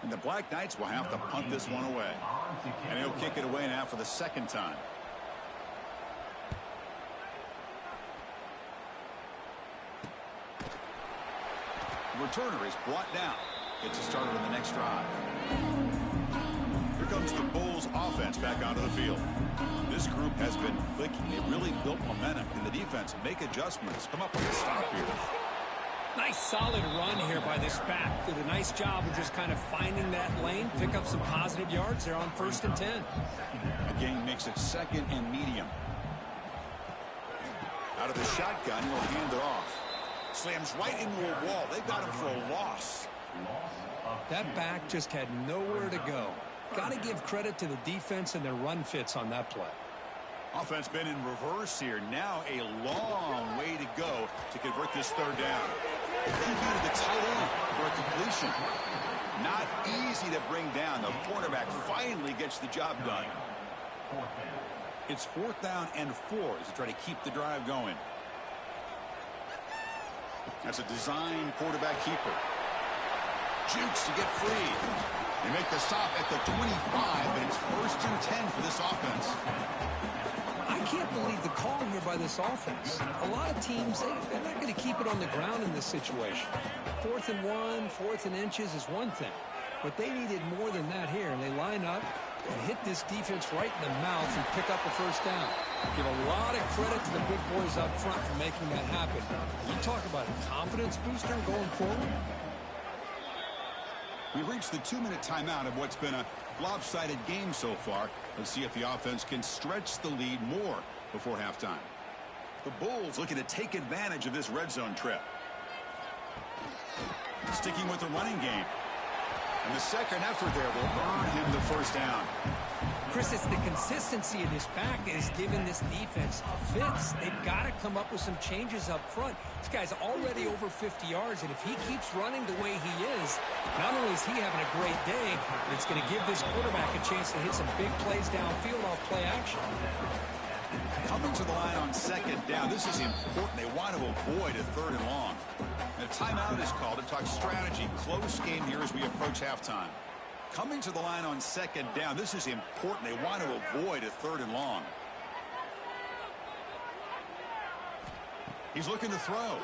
And the Black Knights will have to punt this one away. And he'll kick it away now for the second time. The returner is brought down. Gets us started on the next drive. Here comes the Bulls offense back onto the field. This group has been clicking. They really built momentum. Can the defense make adjustments? Come up with a stop here. Nice solid run here by this back. Did a nice job of just kind of finding that lane, pick up some positive yards there on 1st and 10. The game makes it 2nd and medium. Out of the shotgun, he'll hand it off. Slams right into a wall. They've got him for a loss. That back just had nowhere to go. Got to give credit to the defense and their run fits on that play. Offense been in reverse here. Now a long way to go to convert this third down. He beat the tight end for a completion. Not easy to bring down. The quarterback finally gets the job done. It's 4th down and 4 as they try to keep the drive going. That's a design quarterback keeper. Jukes to get free. They make the stop at the 25, and it's 1st and 10 for this offense. I can't believe the call here by this offense. A lot of teams, they're not going to keep it on the ground in this situation. 4th and 1, 4th and inches is one thing. But they needed more than that here, and they line up and hit this defense right in the mouth and pick up a 1st down. Give a lot of credit to the big boys up front for making that happen. You talk about a confidence booster going forward. We've reached the 2-minute timeout of what's been a lopsided game so far. Let's see if the offense can stretch the lead more before halftime. The Bulls looking to take advantage of this red zone trip. Sticking with the running game. And the second effort there will earn him the 1st down. Chris, it's the consistency of this back that is giving this defense fits. They've got to come up with some changes up front. This guy's already over 50 yards, and if he keeps running the way he is, not only is he having a great day, but it's going to give this quarterback a chance to hit some big plays downfield off play action. Coming to the line on 2nd down. This is important. They want to avoid a 3rd and long. And a timeout is called to talk strategy. Close game here as we approach halftime. Coming to the line on 2nd down. This is important. They want to avoid a 3rd and long. He's looking to throw.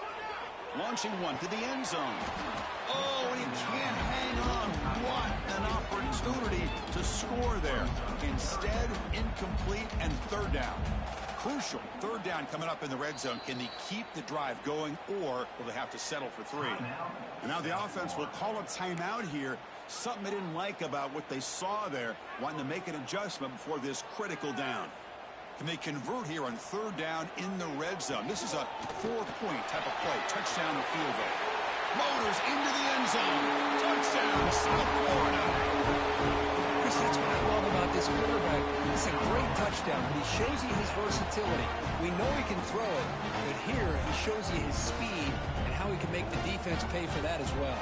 Launching one to the end zone. Oh, and he can't hang on. What an opportunity to score there. Instead, incomplete and 3rd down. Crucial 3rd down coming up in the red zone. Can they keep the drive going, or will they have to settle for 3? And now the offense will call a timeout here. Something they didn't like about what they saw there, wanting to make an adjustment before this critical down. Can they convert here on 3rd down in the red zone? This is a 4-point type of play. Touchdown or field goal. Motors into the end zone. Touchdown, South Florida. Chris, that's what I love about this quarterback. It's a great touchdown, but he shows you his versatility. We know he can throw it, but here he shows you his speed and how he can make the defense pay for that as well.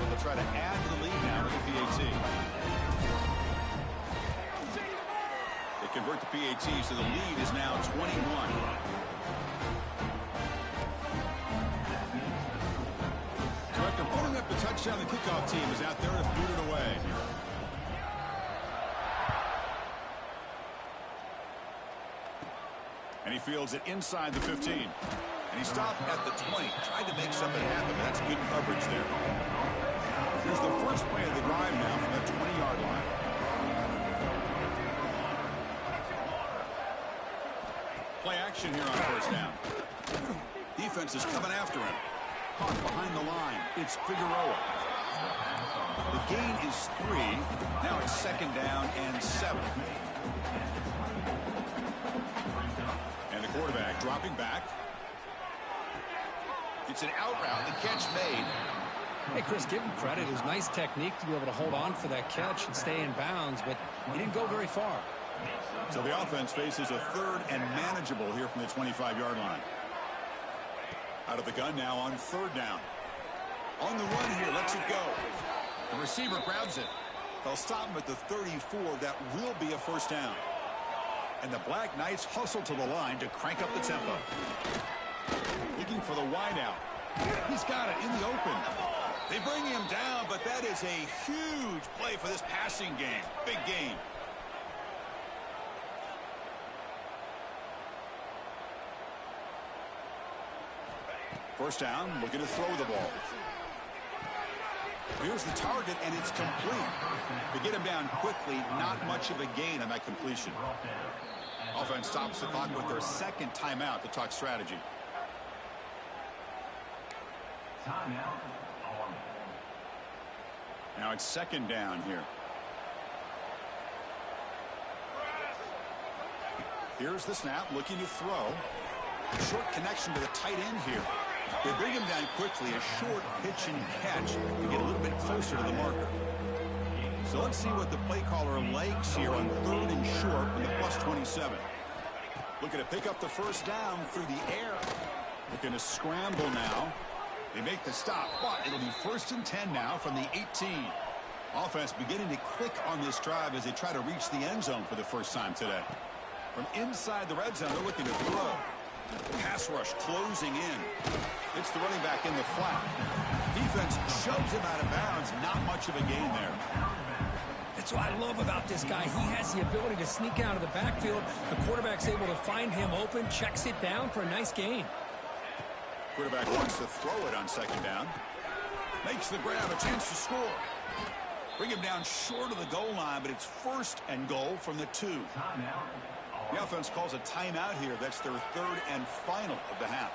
They'll try to add to the lead now with the PAT. They convert the PAT, so the lead is now 21. So after putting up the touchdown, the kickoff team is out there to boot it away. And he fields it inside the 15. And he stopped at the 20. Tried to make something happen, but that's good coverage there. Here's the first play of the drive now from the 20-yard line. Play action here on first down. Defense is coming after him. Caught behind the line. It's Figueroa. The gain is 3. Now it's second down and 7. And the quarterback dropping back. It's an out route. The catch made. Hey, Chris, give him credit. It was nice technique to be able to hold on for that catch and stay in bounds, but he didn't go very far. So the offense faces a third and manageable here from the 25-yard line. Out of the gun now on third down. On the run here, lets it go. The receiver grabs it. They'll stop him at the 34. That will be a first down. And the Black Knights hustle to the line to crank up the tempo. Looking for the wide out. He's got it in the open. They bring him down, but that is a huge play for this passing game. Big gain. First down, looking to throw the ball. Here's the target, and it's complete. To get him down quickly, not much of a gain on that completion. Offense stops the clock with their second timeout to talk strategy. Now it's second down here. Here's the snap, looking to throw. Short connection to the tight end here. They bring him down quickly, a short pitch and catch to get a little bit closer to the marker. So let's see what the play caller likes here on third and short from the +27. Looking to pick up the first down through the air. Looking to scramble now. They make the stop, but it'll be first and 10 now from the 18. Offense beginning to click on this drive as they try to reach the end zone for the first time today. From inside the red zone, they're looking to throw. Pass rush closing in. It's the running back in the flat. Defense shoves him out of bounds. Not much of a gain there. That's what I love about this guy. He has the ability to sneak out of the backfield. The quarterback's able to find him open, checks it down for a nice gain. Quarterback wants to throw it on second down. Makes the grab, a chance to score. Bring him down short of the goal line, but it's first and goal from the 2. The offense calls a timeout here. That's their third and final of the half.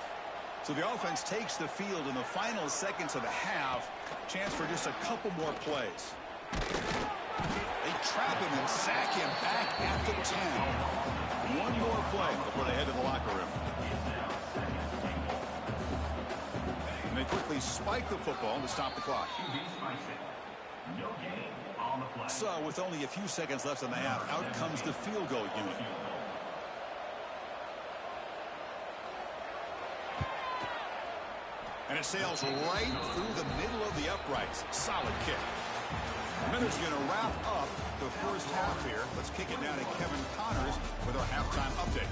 So the offense takes the field in the final seconds of the half. Chance for just a couple more plays. They trap him and sack him back at the 10. One more play before they head to the locker room. And they quickly spike the football to stop the clock. So with only a few seconds left in the half, out comes the field goal unit. And it sails right through the middle of the uprights. Solid kick. Miller's going to wrap up the first half here. Let's kick it down to Kevin Connors with our halftime update.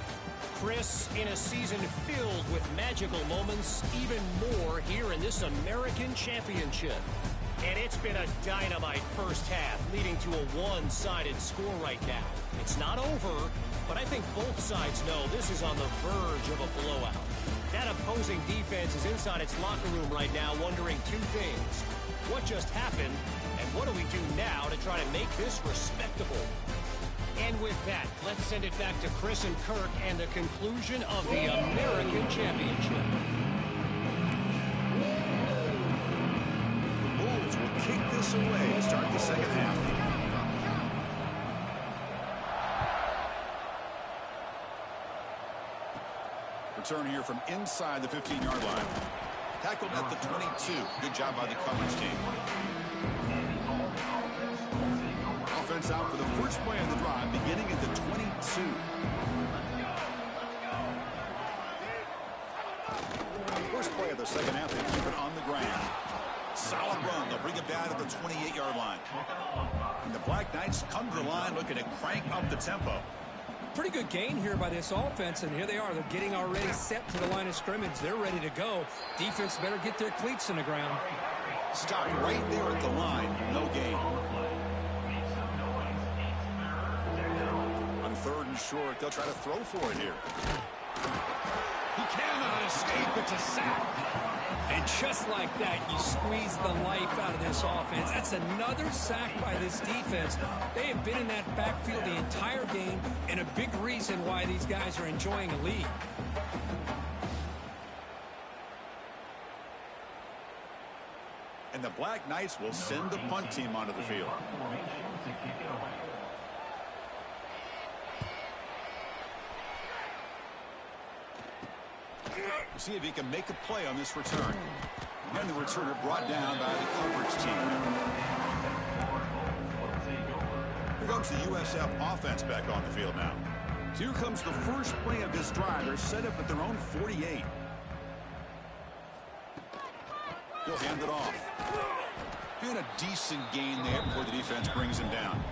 Chris, in a season filled with magical moments, even more here in this American Championship. And it's been a dynamite first half, leading to a one-sided score right now. It's not over, but I think both sides know this is on the verge of a blowout. That opposing defense is inside its locker room right now wondering two things. What just happened, and what do we do now to try to make this respectable? And with that, let's send it back to Chris and Kirk and the conclusion of the American Championship. The Bulls will kick this away to start the second half. Return here from inside the 15-yard line. Tackled at the 22. Good job by the coverage team. Offense out for the first play of the drive, beginning at the 22. First play of the second half, they keep it on the ground. Solid run. They'll bring it down to the 28-yard line. And the Black Knights come to the line looking to crank up the tempo. Pretty good gain here by this offense, and here they are. They're getting already set to the line of scrimmage. They're ready to go. Defense better get their cleats in the ground. Stopped right there at the line. No gain. On third and short, they'll try to throw for it here. He cannot escape. It's a sack. And just like that, you squeeze the life out of this offense. That's another sack by this defense. They have been in that backfield the entire game, and a big reason why these guys are enjoying a lead. And the Black Knights will send the punt team onto the field. We'll see if he can make a play on this return. And the returner brought down by the coverage team. Here comes the USF offense back on the field now. So here comes the first play of this drive. They're set up at their own 48. He'll hand it off. And a decent gain there before the defense brings him down.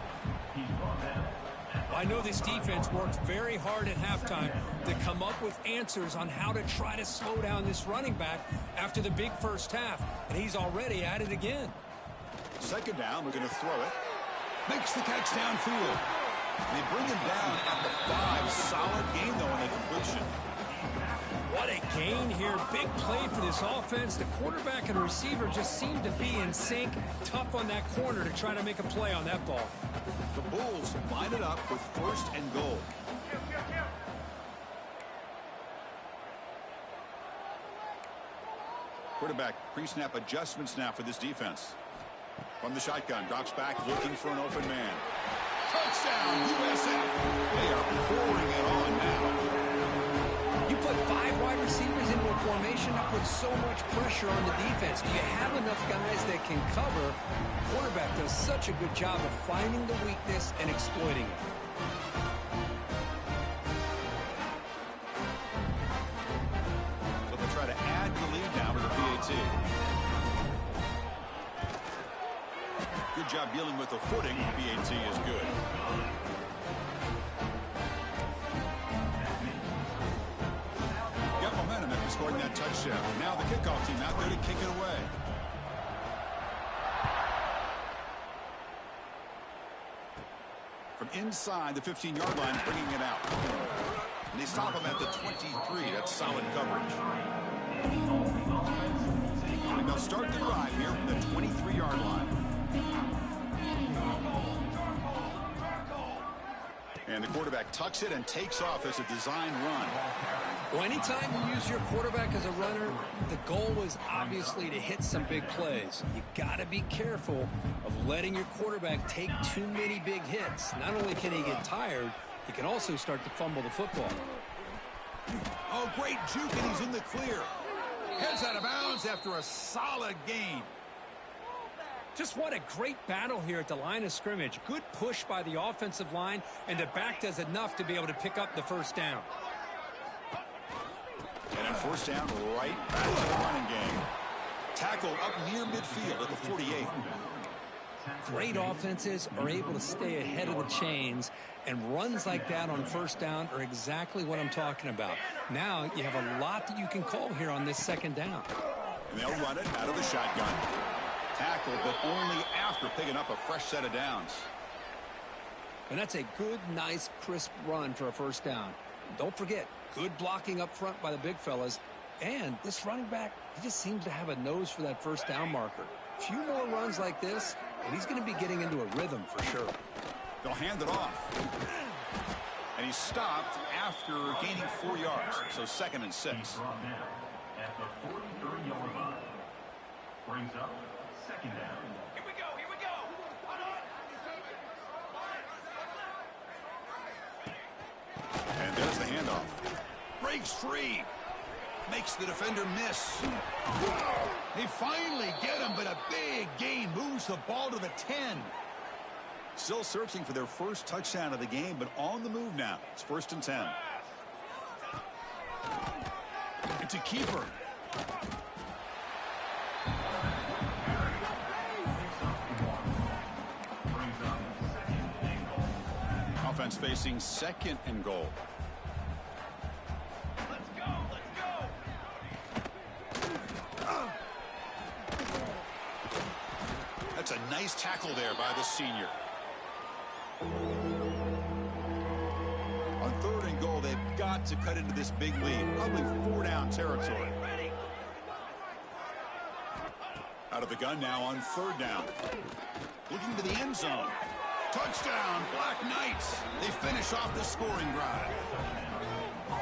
I know this defense worked very hard at halftime to come up with answers on how to try to slow down this running back after the big first half, and he's already at it again. Second down, we're going to throw it. Makes the catch downfield. They bring him down at the 5. Solid gain, though, on the completion. What a gain here. Big play for this offense. The quarterback and receiver just seem to be in sync. Tough on that corner to try to make a play on that ball. The Bulls line it up with 1st and goal. Quarterback pre-snap adjustments now for this defense. From the shotgun, drops back looking for an open man. Touchdown, USF. They are pouring it on now. You put 5 wide receivers into a formation, that puts so much pressure on the defense. Do you have enough guys that can cover? Quarterback does such a good job of finding the weakness and exploiting it. So they'll try to add the lead now with the PAT. Good job dealing with the footing. PAT is good. Scoring that touchdown. Now the kickoff team out there to kick it away. From inside the 15-yard line, bringing it out. And they stop him at the 23. That's solid coverage. And they'll start the drive here from the 23-yard line. And the quarterback tucks it and takes off as a design run. Well, anytime you use your quarterback as a runner, the goal is obviously to hit some big plays. You got to be careful of letting your quarterback take too many big hits. Not only can he get tired, he can also start to fumble the football. Oh, great juke, and he's in the clear. Heads out of bounds after a solid gain. Just what a great battle here at the line of scrimmage. Good push by the offensive line, and the back does enough to be able to pick up the first down. And a first down right back to the running game. Tackle up near midfield at the 48. Great offenses are able to stay ahead of the chains, and runs like that on first down are exactly what I'm talking about. Now you have a lot that you can call here on this second down. And they'll run it out of the shotgun. Tackle, but only after picking up a fresh set of downs. And that's a good, nice, crisp run for a first down. Don't forget, good blocking up front by the big fellas. And this running back, he just seems to have a nose for that first down marker. A few more runs like this, and he's going to be getting into a rhythm for sure. They'll hand it off. And he's stopped after gaining 4 yards. So 2nd and 6. At the 43-yard line. Brings up 2nd down. Here we go, here we go. And there's the handoff. Breaks free. Makes the defender miss. They finally get him, but a big gain moves the ball to the 10. Still searching for their first touchdown of the game, but on the move now. It's 1st and 10. It's a keeper. Offense facing 2nd and goal. Let's go, let's go. That's a nice tackle there by the senior. On 3rd and goal, they've got to cut into this big lead. Probably 4 down territory. Out of the gun now on 3rd down. Looking to the end zone. Touchdown, Black Knights. They finish off the scoring drive.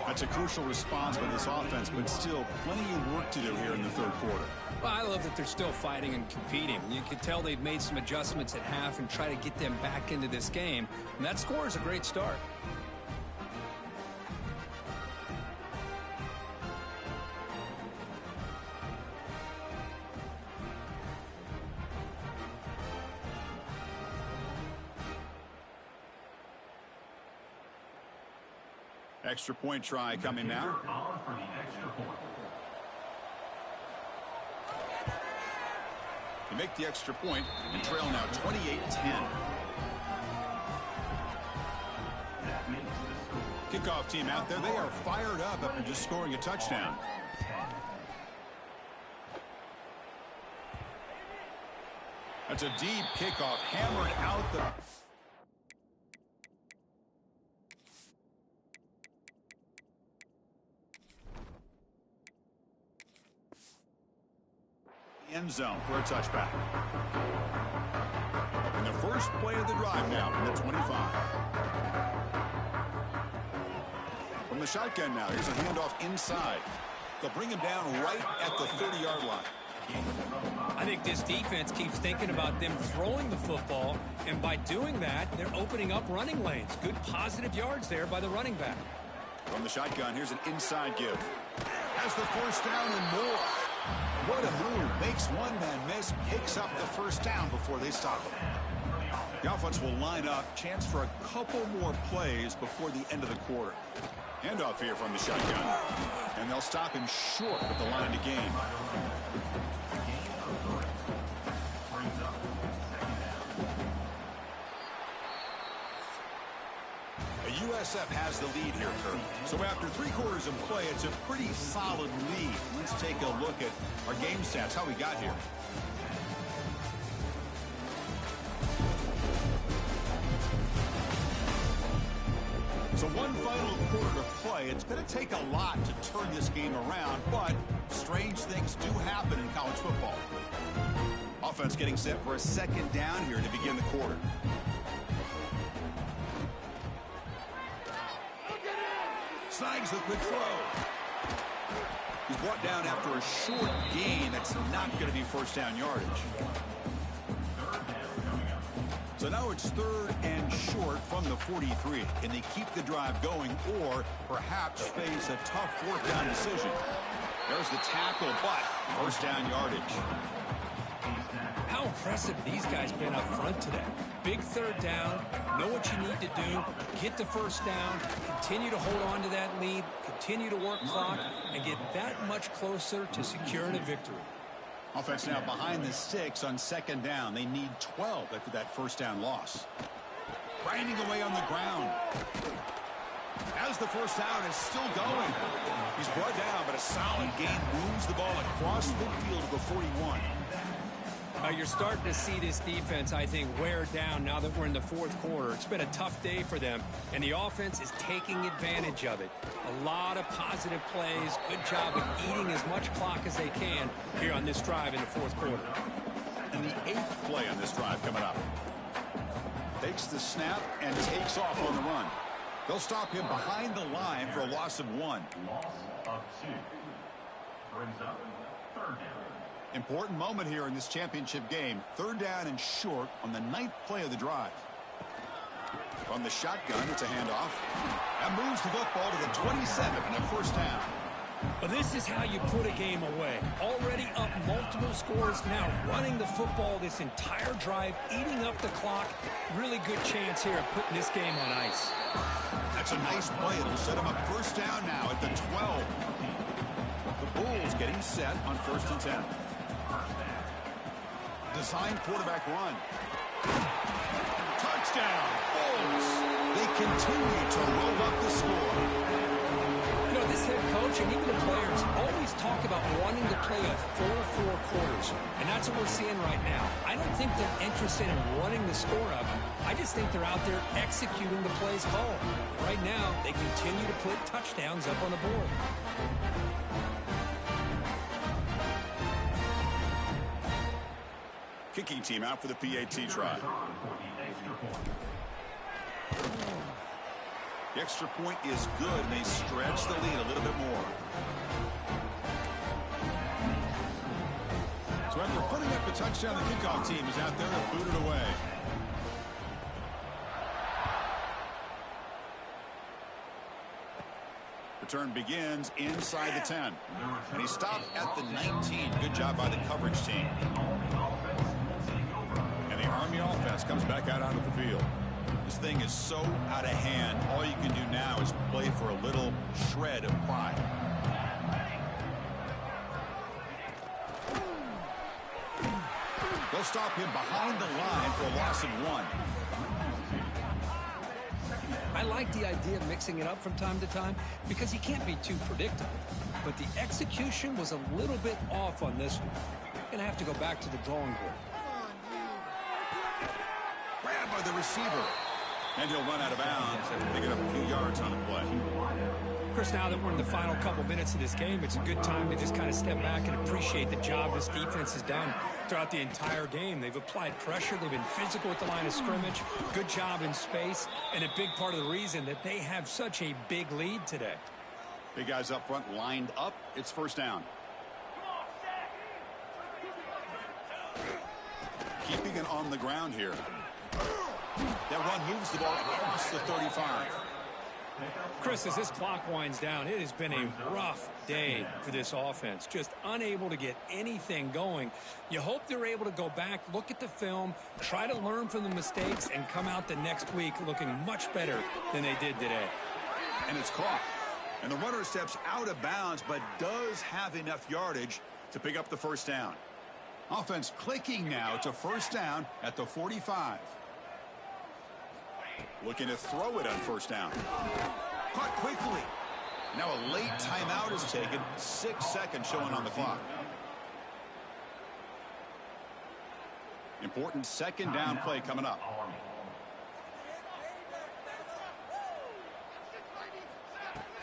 That's a crucial response by this offense, but still plenty of work to do here in the 3rd quarter. Well, I love that they're still fighting and competing. You can tell they've made some adjustments at half and try to get them back into this game. And that score is a great start. Extra point try coming now. On for the extra point. They make the extra point and trail now 28-10. That makes the score. Kickoff team out there. They are fired up after just scoring a touchdown. That's a deep kickoff hammered out the... end zone for a touchback. And the first play of the drive now from the 25. From the shotgun now, here's a handoff inside. They'll bring him down right at the 30-yard line. I think this defense keeps thinking about them throwing the football, and by doing that, they're opening up running lanes. Good positive yards there by the running back. From the shotgun, here's an inside give. Has the first down and more. What a move. Makes one man miss, picks up the first down before they stop him. The offense will line up. Chance for a couple more plays before the end of the quarter. Handoff here from the shotgun. And they'll stop him short at the line to gain. USF has the lead here, Kurt. So after 3 quarters of play, it's a pretty solid lead. Let's take a look at our game stats, how we got here. So one final quarter to play. It's going to take a lot to turn this game around, but strange things do happen in college football. Offense getting set for a 2nd down here to begin the quarter. Snags the quick throw. He's brought down after a short gain. That's not going to be first down yardage. So now it's 3rd and short from the 43. Can they keep the drive going or perhaps face a tough 4th down decision? There's the tackle, but first down yardage. How impressive these guys been up front today. Big 3rd down, know what you need to do, get the first down, continue to hold on to that lead, continue to work clock, and get that much closer to securing a victory. Offense now behind the sticks on 2nd down. They need 12 after that first down loss. Grinding away on the ground. As the first down is still going. He's brought down, but a solid gain moves the ball across midfield to the 41. You're starting to see this defense, I think, wear down now that we're in the 4th quarter. It's been a tough day for them, and the offense is taking advantage of it. A lot of positive plays. Good job of eating as much clock as they can here on this drive in the 4th quarter. And the 8th play on this drive coming up. Takes the snap and takes off on the run. They'll stop him behind the line for a loss of 1. Loss of 2. Brings up 3rd down. Important moment here in this championship game. 3rd down and short on the 9th play of the drive. From the shotgun, it's a handoff. That moves the football to the 27 and a first down. Well, this is how you put a game away. Already up multiple scores, now running the football this entire drive, eating up the clock. Really good chance here of putting this game on ice. That's a nice play. It'll set him up first down now at the 12. The Bulls getting set on 1st and 10. Design quarterback run. Touchdown, Bulls. They continue to roll up the score. You know, this head coach and even the players always talk about wanting to play a 4-4 quarters, and that's what we're seeing right now. I don't think they're interested in running the score up. I just think they're out there executing the plays called. Right now, they continue to put touchdowns up on the board. kicking team out for the PAT try. The extra point is good, and they stretch the lead a little bit more. So after putting up a touchdown, the kickoff team is out there to boot it away. Return begins inside the 10. And he stopped at the 19. Good job by the coverage team. And the Army offense comes back out onto the field. This thing is so out of hand. All you can do now is play for a little shred of pride. They'll stop him behind the line for a loss of 1. I like the idea of mixing it up from time to time because he can't be too predictable. But the execution was a little bit off on this one. Going to have to go back to the drawing board. Grabbed by the receiver. And he'll run out of bounds and pick it up a few yards on the play. Chris, now that we're in the final couple minutes of this game, it's a good time to just kind of step back and appreciate the job this defense has done throughout the entire game. They've applied pressure. They've been physical at the line of scrimmage. Good job in space. And a big part of the reason that they have such a big lead today. Big guys up front lined up. It's first down. Keeping it on the ground here. That run moves the ball across the 35. Chris, as this clock winds down, it has been a rough day for this offense. Just unable to get anything going. You hope they're able to go back, look at the film, try to learn from the mistakes, and come out the next week looking much better than they did today. And it's caught. And the runner steps out of bounds, but does have enough yardage to pick up the first down. Offense clicking now to first down at the 45. Looking to throw it on first down. Caught quickly. Now a late timeout is taken. 6 seconds showing on the clock. Important second down play coming up.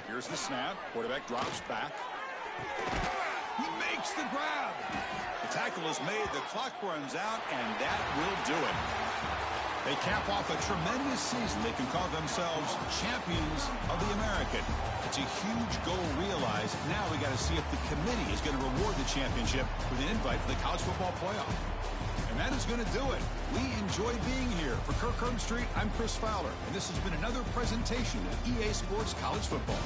Here's the snap. Quarterback drops back. He makes the grab. The tackle is made. The clock runs out, and that will do it. They cap off a tremendous season. They can call themselves champions of the American. It's a huge goal realized. Now we got to see if the committee is going to reward the championship with an invite to the college football playoff. And that is going to do it. We enjoy being here. For Kirk Herbstreit, I'm Chris Fowler, and this has been another presentation of EA Sports College Football.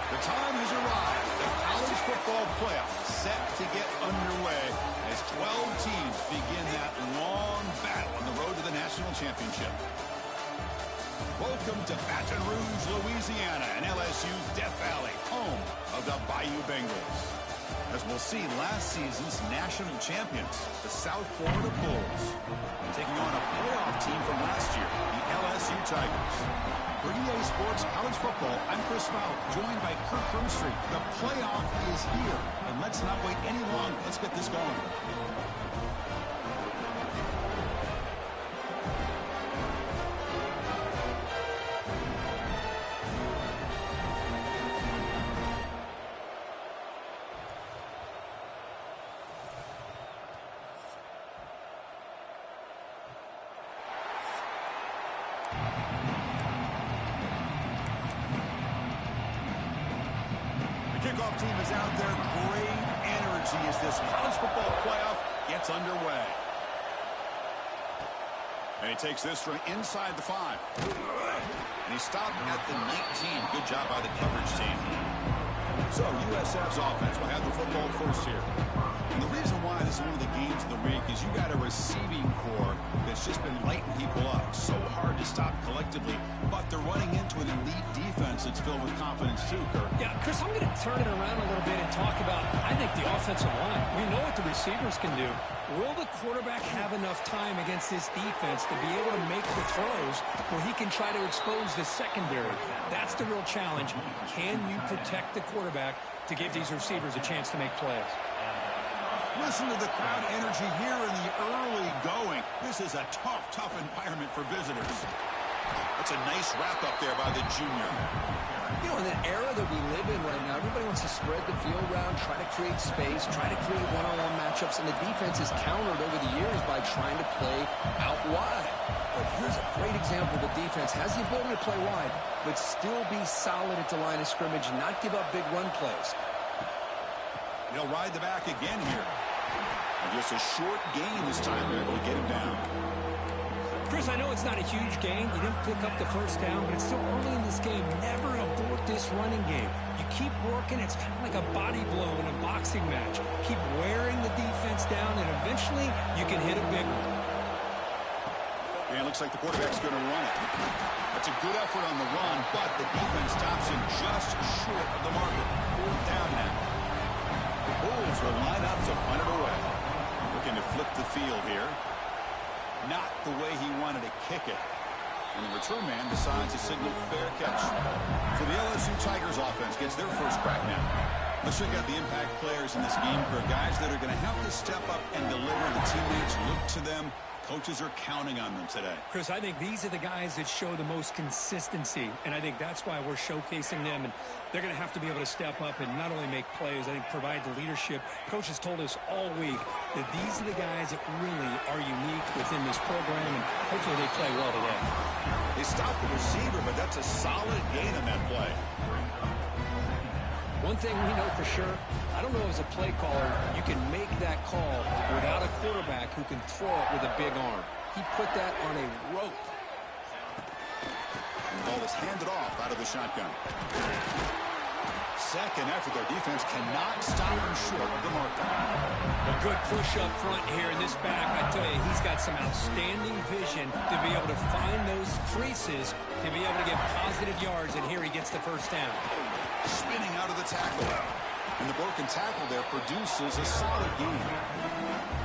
The time has arrived. The college football playoff set to get underway as 12 teams begin that long battle on the road to the national championship. Welcome to Baton Rouge, Louisiana, and LSU's Death Valley, home of the Bayou Bengals. As we'll see, last season's national champions, the South Florida Bulls, taking on a playoff team from last year, the LSU Tigers. For EA Sports College Football, I'm Chris Fowler, joined by Kirk Krumstreet. The playoff is here, and let's not wait any longer. Let's get this going. Kickoff team is out there. Great energy as this college football playoff gets underway. And he takes this from inside the 5. And he stopped at the 19. Good job by the coverage team. So USF's offense will have the football first here. And the reason why this is one of the games of the week is you got a receiving core that's just been lighting people up. So hard to stop collectively. But they're running into an elite defense that's filled with confidence too, Kirk. Yeah, Chris, I'm going to turn it around a little bit and talk about, I think, the offensive line. We know what the receivers can do. Will the quarterback have enough time against this defense to be able to make the throws where he can try to expose the secondary? That's the real challenge. Can you protect the quarterback to give these receivers a chance to make plays? Listen to the crowd energy here in the early going. This is a tough environment for visitors. That's a nice wrap up there by the junior. You know, in the era that we live in right now, everybody wants to spread the field around, try to create space, try to create one-on-one matchups, and the defense is countered over the years by trying to play out wide. But here's a great example. The defense has the ability to play wide, but still be solid at the line of scrimmage and not give up big run plays. They'll ride the back again here. And just a short gain this time. They're able to get him down. Chris, I know it's not a huge gain. You didn't pick up the first down, but it's still early in this game. Never abort this running game. You keep working. It's kind of like a body blow in a boxing match. Keep wearing the defense down, and eventually you can hit a big one. And it looks like the quarterback's going to run it. That's a good effort on the run, but the defense stops him just short of the marker. 4th down now. The Bulls will line up to punt it away. Looking to flip the field here. Not the way he wanted to kick it. And the return man decides to signal fair catch. So the LSU Tigers offense gets their first crack now. Let's check out the impact players in this game for guys that are going to have to step up and deliver. The teammates look to them. Coaches are counting on them today. Chris, I think these are the guys that show the most consistency, and I think that's why we're showcasing them, and they're going to have to be able to step up and not only make plays, I think provide the leadership. Coaches told us all week that these are the guys that really are unique within this program, and hopefully they play well today. They stopped the receiver, but that's a solid gain on that play. One thing we know for sure, I don't know as a play caller, you can make that call without a quarterback who can throw it with a big arm. He put that on a rope. The ball is handed off out of the shotgun. Second effort, their defense cannot stop him short of the marker. A good push up front here in this back. I tell you, he's got some outstanding vision to be able to find those creases, to be able to get positive yards, and here he gets the first down. Spinning out of the tackle. And the broken tackle there produces a solid gain.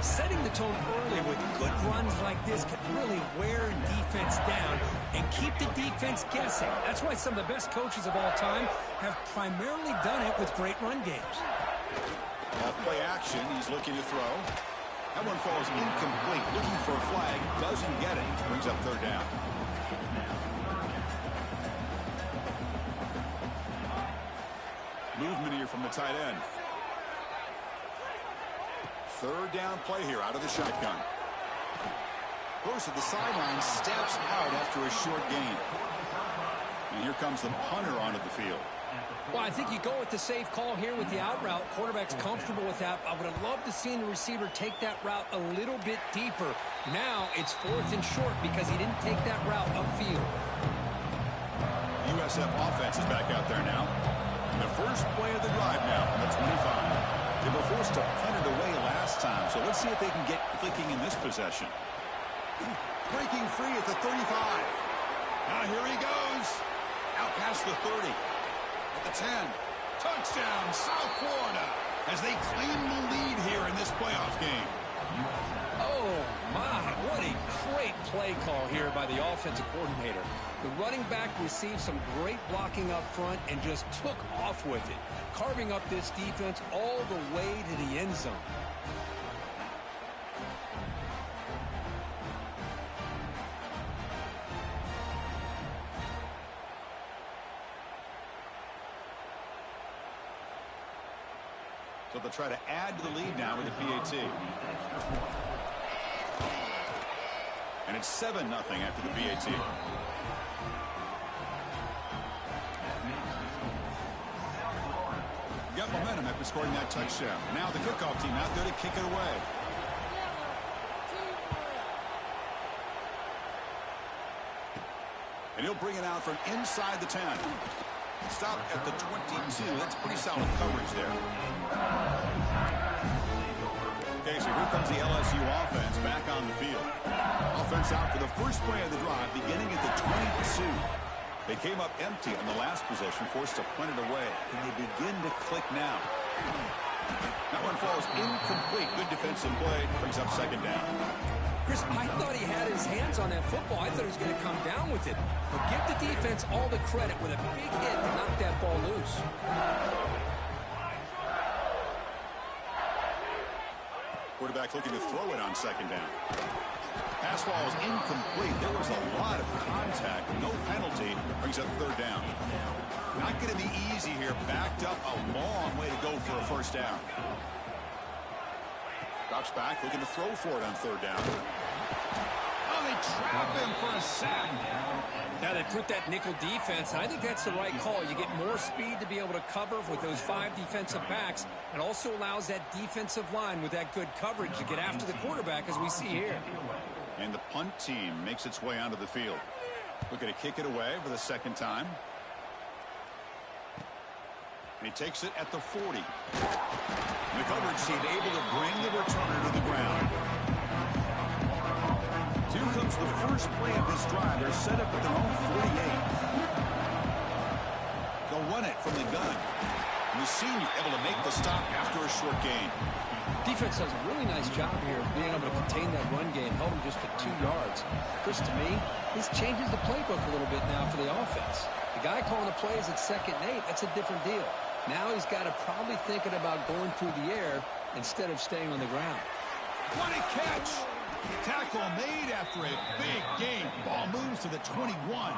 Setting the tone early with good runs like this can really wear defense down and keep the defense guessing. That's why some of the best coaches of all time have primarily done it with great run games. Off play action, he's looking to throw. That one falls incomplete. Looking for a flag, doesn't get it. Brings up 3rd down. Movement here from the tight end. 3rd down play here out of the shotgun. Goes to the sideline, steps out after a short gain. And here comes the punter onto the field. Well, I think you go with the safe call here with the out route. Quarterback's comfortable with that. I would have loved to see the receiver take that route a little bit deeper. Now it's 4th and short because he didn't take that route upfield. USF offense is back out there now. The first play of the drive now from the 25. They were forced to punt it away last time, so let's see if they can get clicking in this possession. Breaking free at the 35. Now here he goes. Out past the 30. At the 10. Touchdown, South Florida, as they claim the lead here in this playoff game. Oh, my, what a great play call here by the offensive coordinator. The running back received some great blocking up front and just took off with it, carving up this defense all the way to the end zone. So they'll try to add to the lead now with the PAT. And it's 7-0 after the PAT. Got momentum after scoring that touchdown. Now the kickoff team out there to kick it away. And he'll bring it out from inside the 10. Stop at the 22. That's pretty solid coverage there. Okay, so here comes the LSU offense back on the field. Offense out for the first play of the drive, beginning at the 22. They came up empty on the last possession, forced to punt it away. And they begin to click now. That one falls incomplete. Good defensive play. Brings up 2nd down. Chris, I thought he had his hands on that football. I thought he was going to come down with it. But give the defense all the credit with a big hit to knock that ball loose. Quarterback looking to throw it on 2nd down. pass ball is incomplete. There was a lot of contact. No penalty. Brings up third down. Not going to be easy here. Backed up a long way to go for a first down. Drops back, looking to throw for it on third down. Oh, they trap him for a sack. Now they put that nickel defense, and I think that's the right call. You get more speed to be able to cover with those 5 defensive backs, and also allows that defensive line with that good coverage to get after the quarterback, as we see here. And the punt team makes its way onto the field. Looking to kick it away for the second time. And he takes it at the 40. And the coverage team able to bring the returner to the ground. Here comes the first play of this drive. They're set up at their own 48. They'll run it from the gun. And the senior able to make the stop after a short gain. Defense does a really nice job here of being able to contain that run game, held him just at 2 yards. Chris, to me, this changes the playbook a little bit now for the offense. The guy calling the plays at 2nd and 8, that's a different deal. Now he's got to probably thinking about going through the air instead of staying on the ground. What a catch! Tackle made after a big gain. Ball moves to the 21.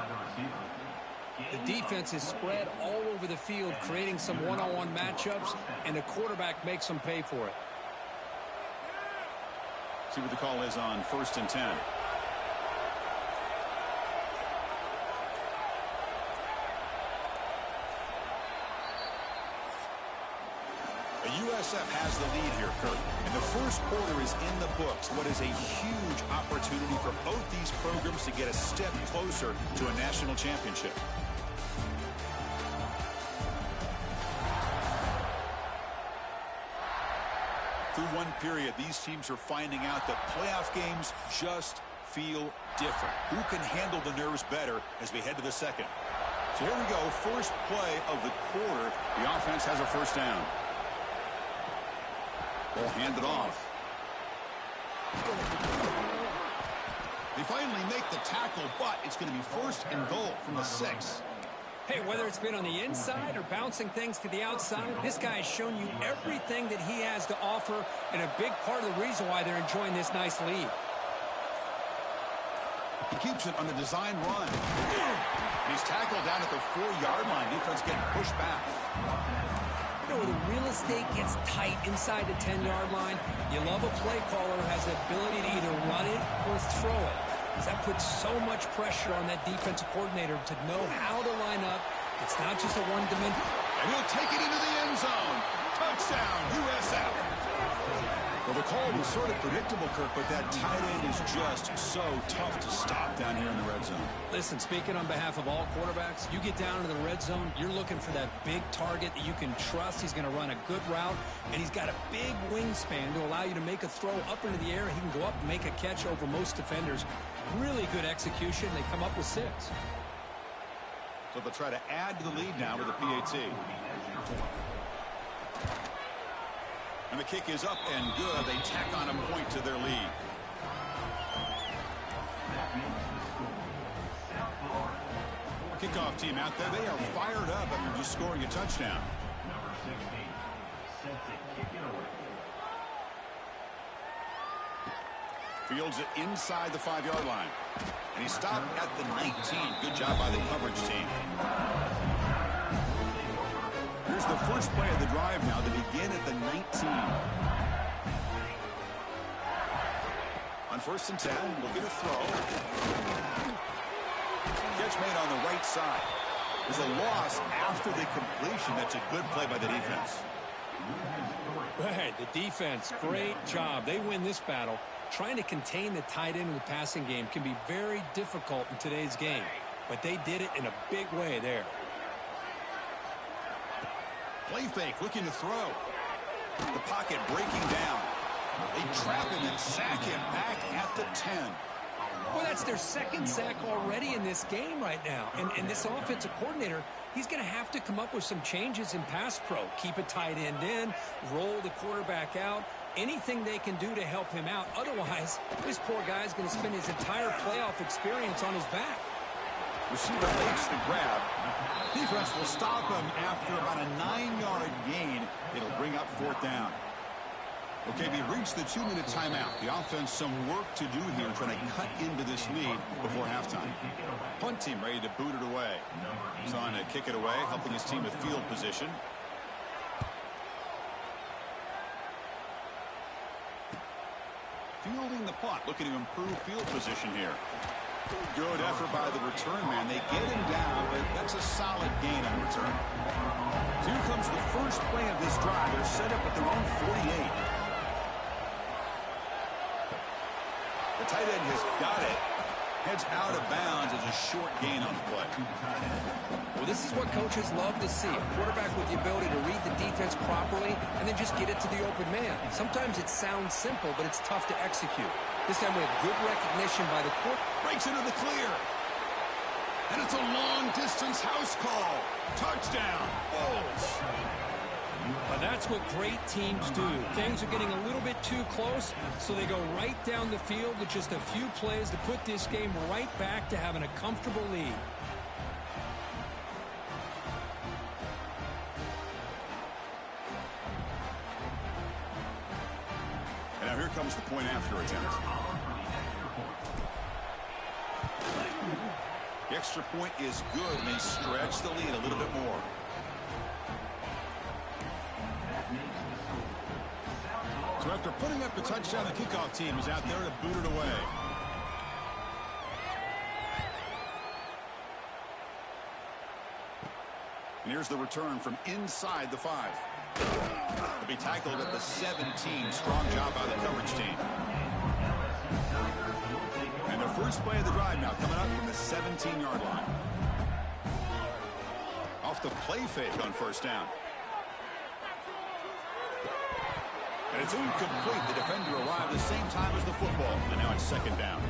The defense is spread all over the field, creating some one-on-one matchups, and the quarterback makes them pay for it. See what the call is on 1st and 10. USF has the lead here, Kirk. And the first quarter is in the books. What is a huge opportunity for both these programs to get a step closer to a national championship. Through one period, these teams are finding out that playoff games just feel different. Who can handle the nerves better as we head to the second? So here we go. First play of the quarter. The offense has a first down. They'll hand it off. They finally make the tackle, but it's going to be 1st and goal from the 6. Hey, whether it's been on the inside or bouncing things to the outside, this guy has shown you everything that he has to offer, and a big part of the reason why they're enjoying this nice lead. He keeps it on the design run. He's tackled down at the 4-yard line. Defense getting pushed back. You know, where the real estate gets tight inside the 10-yard line, you love a play caller who has the ability to either run it or throw it. Because that puts so much pressure on that defensive coordinator to know how to line up. It's not just a one-dimensional. And he'll take it into the end zone. Touchdown, USF. Well, the call was sort of predictable, Kirk, but that tight end is just so tough to stop down here in the red zone. Listen, speaking on behalf of all quarterbacks, you get down to the red zone, you're looking for that big target that you can trust. He's going to run a good route, and he's got a big wingspan to allow you to make a throw up into the air. He can go up and make a catch over most defenders. Really good execution. They come up with 6. So they'll try to add to the lead now with a PAT. And the kick is up and good. They tack on a point to their lead. Kickoff team out there. They are fired up after just scoring a touchdown. Number 16 set to kick it away. Fields it inside the 5-yard line. And he stopped at the 19. Good job by the coverage team. Here's the first play of the drive now. They begin at the 19. On 1st and 10, looking to throw. Catch made on the right side. There's a loss after the completion. That's a good play by the defense. Right, the defense, great job. They win this battle. Trying to contain the tight end in the passing game can be very difficult in today's game, but they did it in a big way there. Play fake, looking to throw. The pocket breaking down. They trap him and sack him back at the 10. Well, that's their 2nd sack already in this game right now. And this offensive coordinator, he's going to have to come up with some changes in pass pro. Keep a tight end in, roll the quarterback out. Anything they can do to help him out. Otherwise, this poor guy's going to spend his entire playoff experience on his back. Receiver makes the grab. Defense will stop him after about a 9-yard gain. It'll bring up 4th down. Okay, we reached the 2-minute timeout. The offense some work to do here trying to cut into this lead before halftime. Punt team ready to boot it away. He's on to kick it away, helping his team with field position. Fielding the punt, looking to improve field position here. Good effort by the return man. They get him down, but that's a solid gain on return. So here comes the first play of this drive. They're set up at their own 48. The tight end has got it. Heads out of bounds as a short gain on the play. Well, this is what coaches love to see. A quarterback with the ability to read the defense properly and then just get it to the open man. Sometimes it sounds simple, but it's tough to execute. This time we have good recognition by the quarterback. Breaks into the clear. And it's a long-distance house call. Touchdown, Bulls. But that's what great teams do. Things are getting a little bit too close, so they go right down the field with just a few plays to put this game right back to having a comfortable lead. And now here comes the point after attempt. The extra point is good, and they stretch the lead a little bit more. So after putting up the touchdown, the kickoff team is out there to boot it away. And here's the return from inside the 5. He'll be tackled at the 17. Strong job by the coverage team. And the first play of the drive now coming up from the 17-yard line. Off the play fake on first down. And it's incomplete. The defender arrived the same time as the football. And now it's second down.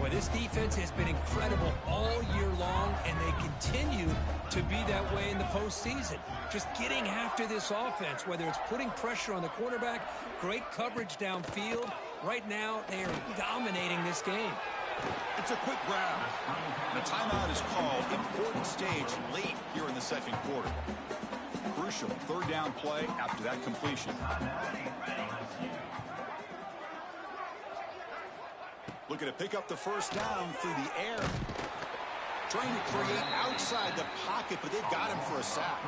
Well, this defense has been incredible all year long, and they continue to be that way in the postseason. Just getting after this offense, whether it's putting pressure on the quarterback, great coverage downfield. Right now, they are dominating this game. It's a quick grab. The timeout is called. Important stage late here in the second quarter. Crucial third down play after that completion. Looking to pick up the first down through the air. Trying to create outside the pocket, but they've got him for a sack.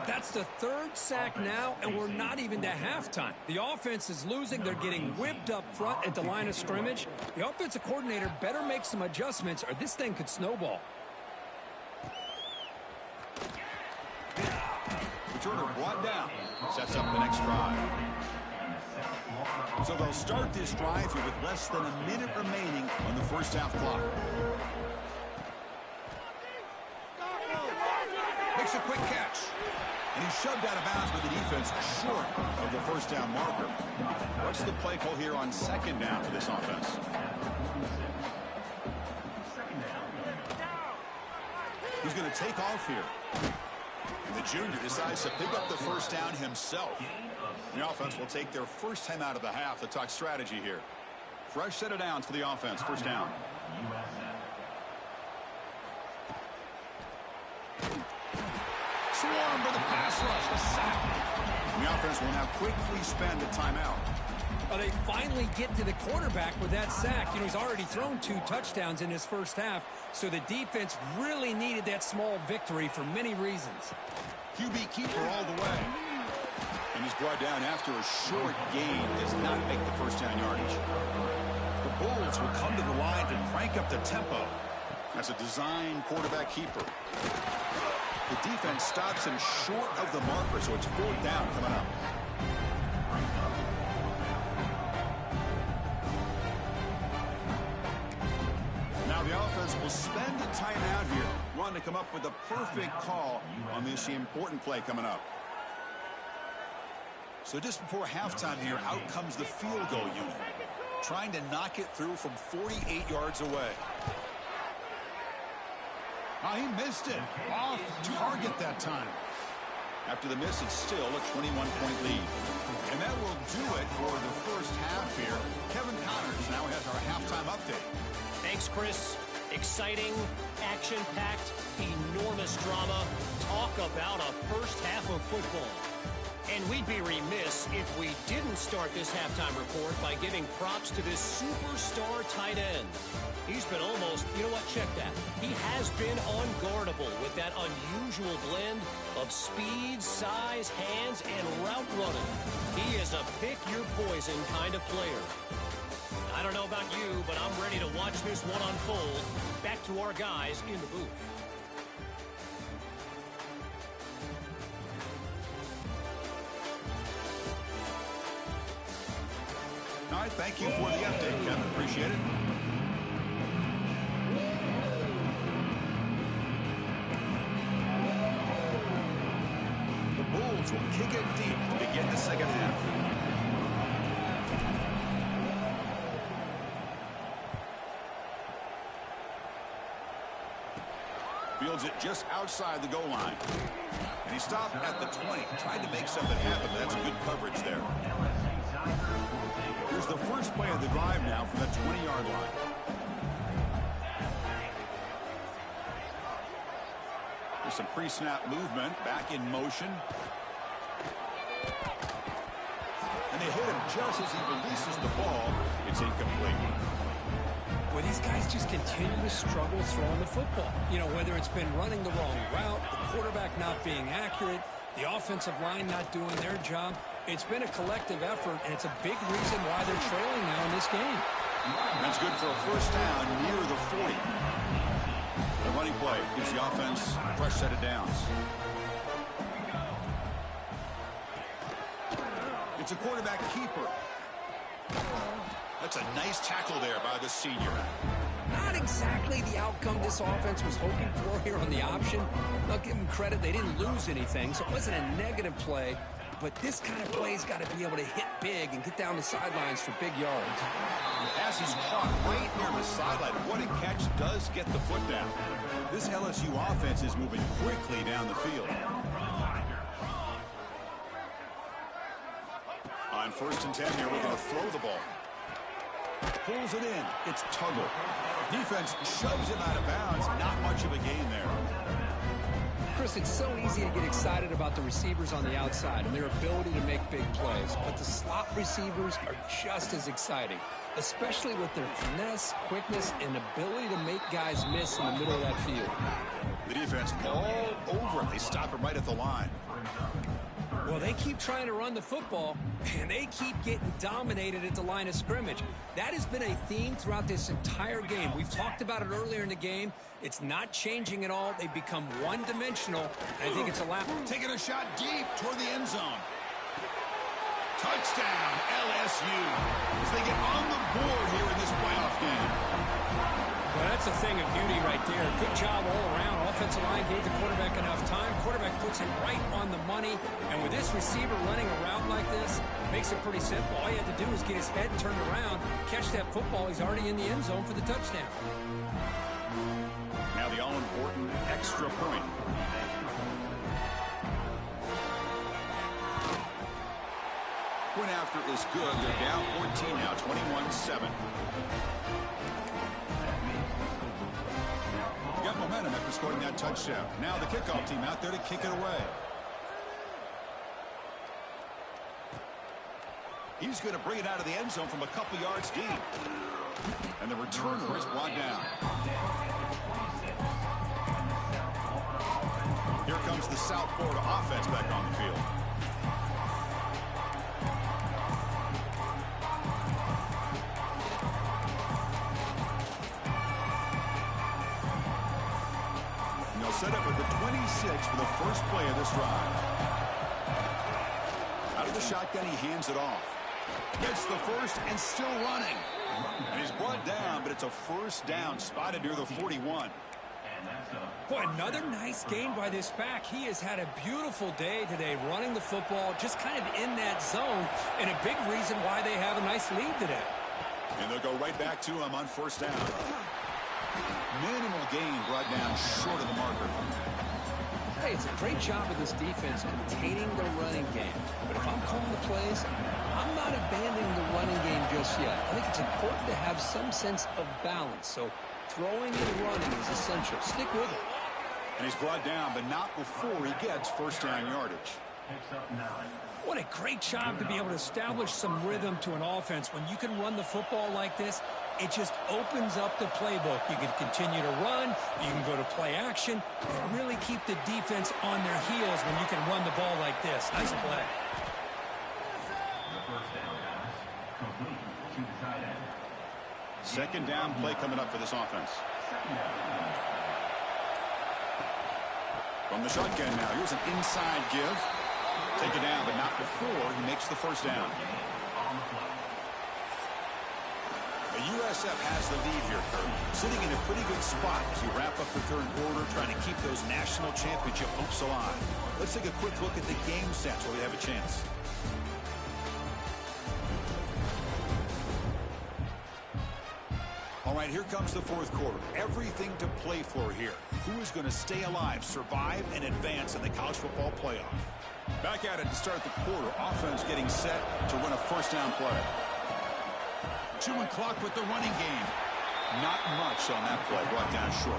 That's the third sack now, and we're not even to halftime. The offense is losing. They're getting whipped up front at the line of scrimmage. The offensive coordinator better make some adjustments, or this thing could snowball. Returner brought down. Sets up the next drive. So they'll start this drive here with less than a minute remaining on the first half clock. Makes a quick catch. And he's shoved out of bounds with the defense short of the first down marker. What's the play call here on second down for this offense? He's going to take off here. And the junior decides to pick up the first down himself. The offense will take their first time out of the half to talk strategy here. Fresh set of downs for the offense. First down. Swarm for the pass rush. A sack. And the offense will now quickly spend a timeout. Well, they finally get to the quarterback with that sack. You know, he's already thrown 2 touchdowns in his first half, so the defense really needed that small victory for many reasons. QB keeper all the way. And he's brought down after a short gain. Does not make the first down yardage. The Bulls will come to the line to crank up the tempo. That's a design quarterback keeper. The defense stops him short of the marker, so it's fourth down coming up. Now the offense will spend a timeout here, wanting to come up with the perfect call on this important play coming up. So just before halftime here, out comes the field goal unit, trying to knock it through from 48 yards away. Oh, he missed it. Off target that time. After the miss, it's still a 21-point lead. And that will do it for the first half here. Kevin Connors now has our halftime update. Thanks, Chris. Exciting, action-packed, enormous drama. Talk about a first half of football. And we'd be remiss if we didn't start this halftime report by giving props to this superstar tight end. He's been almost, you know what, check that. He has been unguardable with that unusual blend of speed, size, hands, and route running. He is a pick-your-poison kind of player. I don't know about you, but I'm ready to watch this one unfold. Back to our guys in the booth. All right, thank you for the update, Kevin. Appreciate it. The Bulls will kick it deep to begin the second half. Fields it just outside the goal line. And he stopped at the 20, tried to make something happen, but that's good coverage there. Here's the first play of the drive now from the 20-yard line. There's some pre-snap movement, back in motion. And they hit him just as he releases the ball. It's incomplete. Well, these guys just continue to struggle throwing the football. You know, whether it's been running the wrong route, the quarterback not being accurate, the offensive line not doing their job. It's been a collective effort, and it's a big reason why they're trailing now in this game. That's good for a first down near the 40. The running play gives the offense a fresh set of downs. It's a quarterback keeper. That's a nice tackle there by the senior. Not exactly the outcome this offense was hoping for here on the option. I'll give them credit. They didn't lose anything, so it wasn't a negative play. But this kind of play's got to be able to hit big and get down the sidelines for big yards. As he's caught right near the sideline, what a catch does get the foot down. This LSU offense is moving quickly down the field. On 1st and 10 here, we're going to throw the ball. Pulls it in. It's Tuggle. Defense shoves him out of bounds. Not much of a gain there. Chris, it's so easy to get excited about the receivers on the outside and their ability to make big plays. But the slot receivers are just as exciting, especially with their finesse, quickness, and ability to make guys miss in the middle of that field. The defense all over him. They stop him right at the line. Well, they keep trying to run the football, and they keep getting dominated at the line of scrimmage. That has been a theme throughout this entire game. We've talked about it earlier in the game. It's not changing at all. They've become one-dimensional. I think it's a lap. Taking a shot deep toward the end zone. Touchdown, LSU, as they get on the board here in this playoff game. Well, that's a thing of beauty right there. Good job all around. Offensive line gave the quarterback enough time. Quarterback puts it right on the money. And with this receiver running around like this, makes it pretty simple. All you have to do is get his head turned around, catch that football. He's already in the end zone for the touchdown. Now the all-important extra point. Point after is good. They're down 14 now, 21-7. Got momentum after scoring that touchdown. Now the kickoff team out there to kick it away. He's going to bring it out of the end zone from a couple yards deep. And the returner is brought down. Here comes the South Florida offense back on the field. Set up with the 26 for the first play of this drive. Out of the shotgun, he hands it off. Gets the first and still running. And he's brought down, but it's a first down spotted near the 41. Boy, another nice game by this back. He has had a beautiful day today running the football, just kind of in that zone, and a big reason why they have a nice lead today. And they'll go right back to him on first down. Minimal gain brought down short of the marker. Hey, it's a great job of this defense containing the running game. But if I'm calling the plays, I'm not abandoning the running game just yet. I think it's important to have some sense of balance. So throwing and running is essential. Stick with it. And he's brought down, but not before he gets first down yardage. Picks up 9. What a great job to be able to establish some rhythm to an offense. When you can run the football like this, it just opens up the playbook. You can continue to run, you can go to play action, and really keep the defense on their heels when you can run the ball like this. Nice play. The first down pass complete to the tight end. Second down play coming up for this offense. From the shotgun now, here's an inside give. Take it down, but not before he makes the first down. The USF has the lead here, Kurt. Sitting in a pretty good spot as we wrap up the third quarter, trying to keep those national championship hopes alive. Let's take a quick look at the game stats where we have a chance. All right, here comes the fourth quarter. Everything to play for here. Who is going to stay alive, survive, and advance in the college football playoff? Back at it to start the quarter. Offense getting set to run a first down play. Chewing clock with the running game. Not much on that play. Brought down short.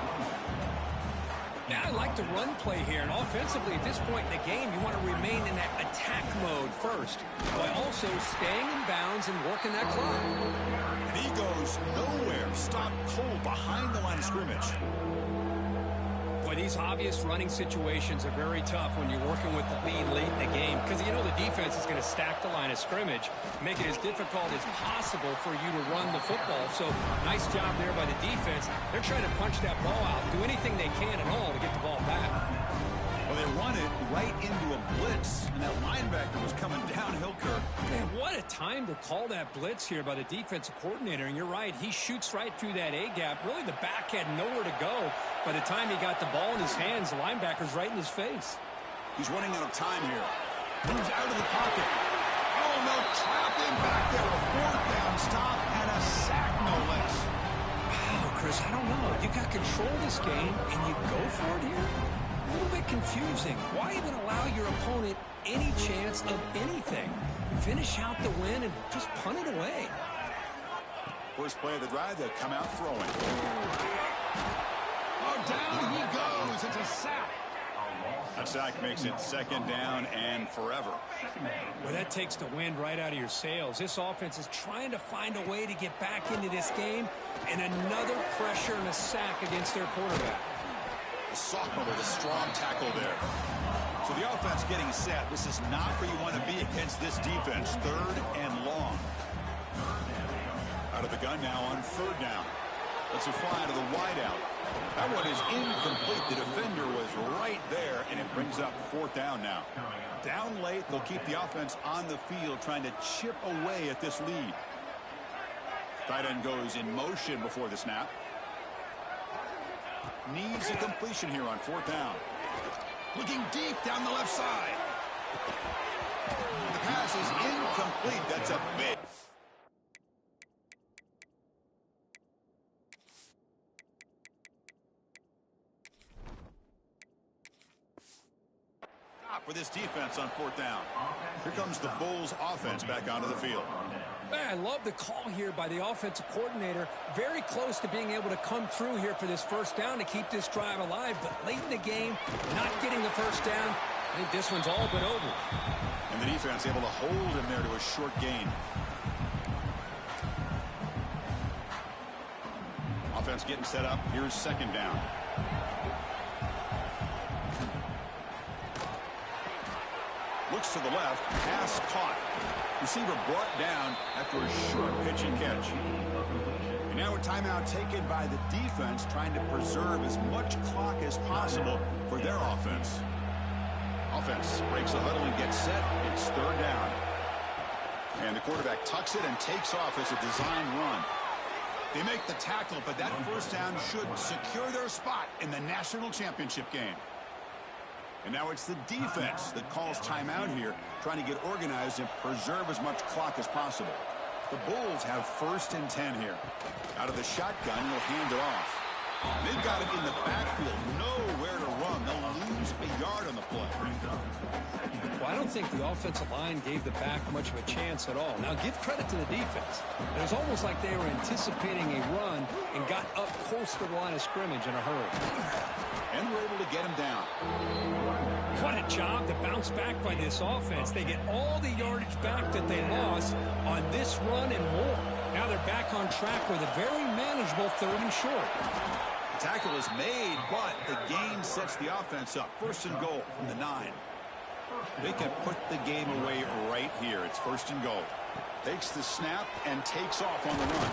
Yeah, I like the run play here. And offensively, at this point in the game, you want to remain in that attack mode first, while also staying in bounds and working that clock. And he goes nowhere. Stopped cold behind the line of scrimmage. Boy, these obvious running situations are very tough when you're working with the lead late in the game, because you know the defense is going to stack the line of scrimmage, make it as difficult as possible for you to run the football. So nice job there by the defense. They're trying to punch that ball out, do anything they can at all to get the ball back. Well, they run it right into a blitz, and that linebacker was coming downhill, Kirk. Man, what a time to call that blitz here by the defensive coordinator. And you're right, he shoots right through that A-gap. Really, the back had nowhere to go. By the time he got the ball in his hands, the linebacker's right in his face. He's running out of time here. Moves out of the pocket. Oh, no, trapped in back there. A fourth down stop and a sack, no less. Wow, Chris, I don't know. You got control of this game, and you go for it here? A little bit confusing. Why even allow your opponent any chance of anything? Finish out the win and just punt it away. First play of the drive, they'll come out throwing. Oh, down he goes. It's a sack. That sack makes it second down and forever. Well, that takes the wind right out of your sails. This offense is trying to find a way to get back into this game, and another pressure and a sack against their quarterback. The sophomore with a strong tackle there. So the offense getting set. This is not where you want to be against this defense. Third and long. Out of the gun now on third down. Let's fly to the wideout. That one is incomplete. The defender was right there, and it brings up fourth down now. Down late, they'll keep the offense on the field trying to chip away at this lead. Tight end goes in motion before the snap. Needs a completion here on fourth down. Looking deep down the left side. The pass is incomplete. That's a big. For this defense on fourth down. Here comes the Bulls offense back onto the field. Man, I love the call here by the offensive coordinator. Very close to being able to come through here for this first down to keep this drive alive. But late in the game, not getting the first down. I think this one's all but over. And the defense able to hold him there to a short gain. Offense getting set up. Here's second down. Looks to the left. Pass caught. Receiver brought down after a short pitch and catch. And now a timeout taken by the defense, trying to preserve as much clock as possible for their offense. Offense breaks the huddle and gets set. It's third down. And the quarterback tucks it and takes off as a design run. They make the tackle, but that first down should secure their spot in the national championship game. And now it's the defense that calls timeout here, trying to get organized and preserve as much clock as possible. The Bulls have first and 10 here. Out of the shotgun, he'll hand it off. They've got him in the backfield. Nowhere to run. They'll lose a yard on the play. Well, I don't think the offensive line gave the back much of a chance at all. Now, give credit to the defense. It was almost like they were anticipating a run and got up close to the line of scrimmage in a hurry. And we're able to get him down. What a job to bounce back by this offense. They get all the yardage back that they lost on this run and more. Now they're back on track with a very manageable 3rd and short. The tackle is made, but the gain sets the offense up. 1st and goal from the 9. They can put the game away right here. It's 1st and goal. Takes the snap and takes off on the run.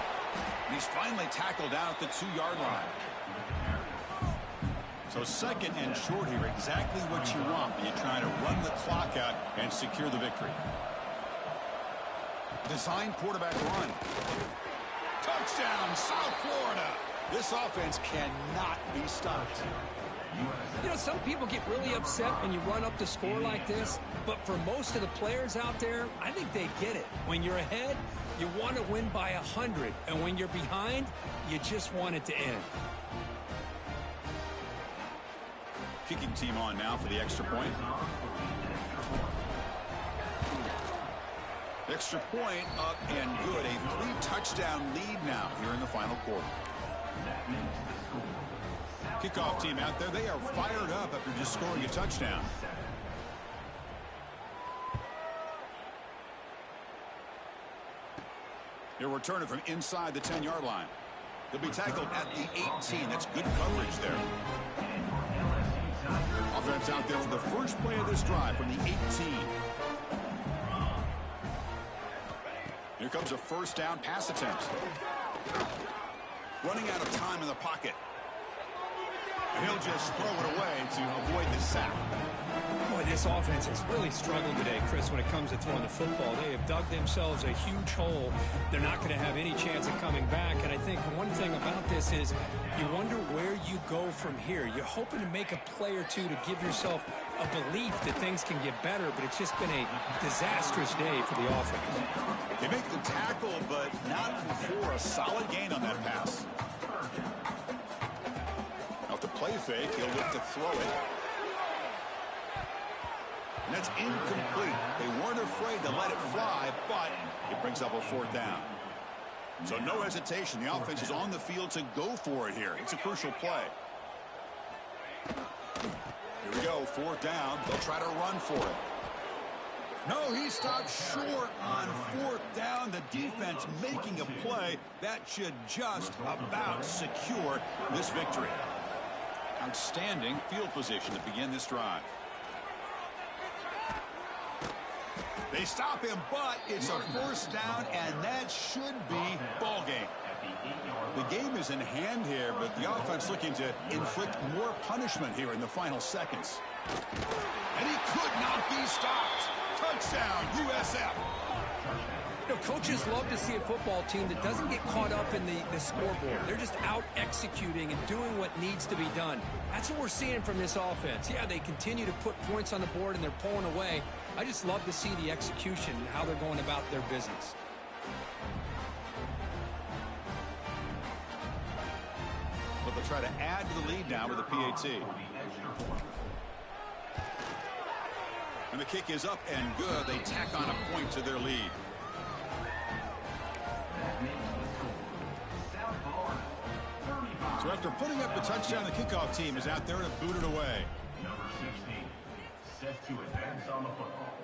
And he's finally tackled down at the 2-yard line. So 2nd and short here, exactly what you want when you're trying to run the clock out and secure the victory. Design quarterback run. Touchdown, South Florida. This offense cannot be stopped. You know, some people get really upset when you run up the score like this, but for most of the players out there, I think they get it. When you're ahead, you want to win by 100, and when you're behind, you just want it to end. Kicking team on now for the extra point. Extra point up and good. A 3-touchdown lead now here in the final quarter. Kickoff team out there. They are fired up after just scoring a touchdown. They'll return it from inside the 10-yard line. They'll be tackled at the 18. That's good coverage there. Offense out there for the first play of this drive from the 18. Here comes a 1st down pass attempt. Running out of time in the pocket. He'll just throw it away to avoid the sack. Boy, this offense has really struggled today, Chris, when it comes to throwing the football. They have dug themselves a huge hole. They're not going to have any chance of coming back. And I think one thing about this is you wonder where you go from here. You're hoping to make a play or two to give yourself a belief that things can get better, but it's just been a disastrous day for the offense. They make the tackle, but not before a solid gain on that pass. Off the play fake, he'll look to throw it. And that's incomplete. They weren't afraid to let it fly, but it brings up a 4th down. So no hesitation. The offense is on the field to go for it here. It's a crucial play. Here we go, 4th down. They'll try to run for it. No, he stopped short on 4th down. The defense making a play that should just about secure this victory. Outstanding field position to begin this drive. They stop him, but it's a 1st down, and that should be ball game. The game is in hand here, but the offense looking to inflict more punishment here in the final seconds. And he could not be stopped. Touchdown, USF. You know, coaches love to see a football team that doesn't get caught up in the scoreboard. They're just out executing and doing what needs to be done. That's what we're seeing from this offense. Yeah, they continue to put points on the board and they're pulling away. I just love to see the execution and how they're going about their business. But they'll try to add to the lead now with a PAT. And the kick is up and good. They tack on a point to their lead. So after putting up the touchdown, the kickoff team is out there to boot it away. Number 16, set to advance on the football.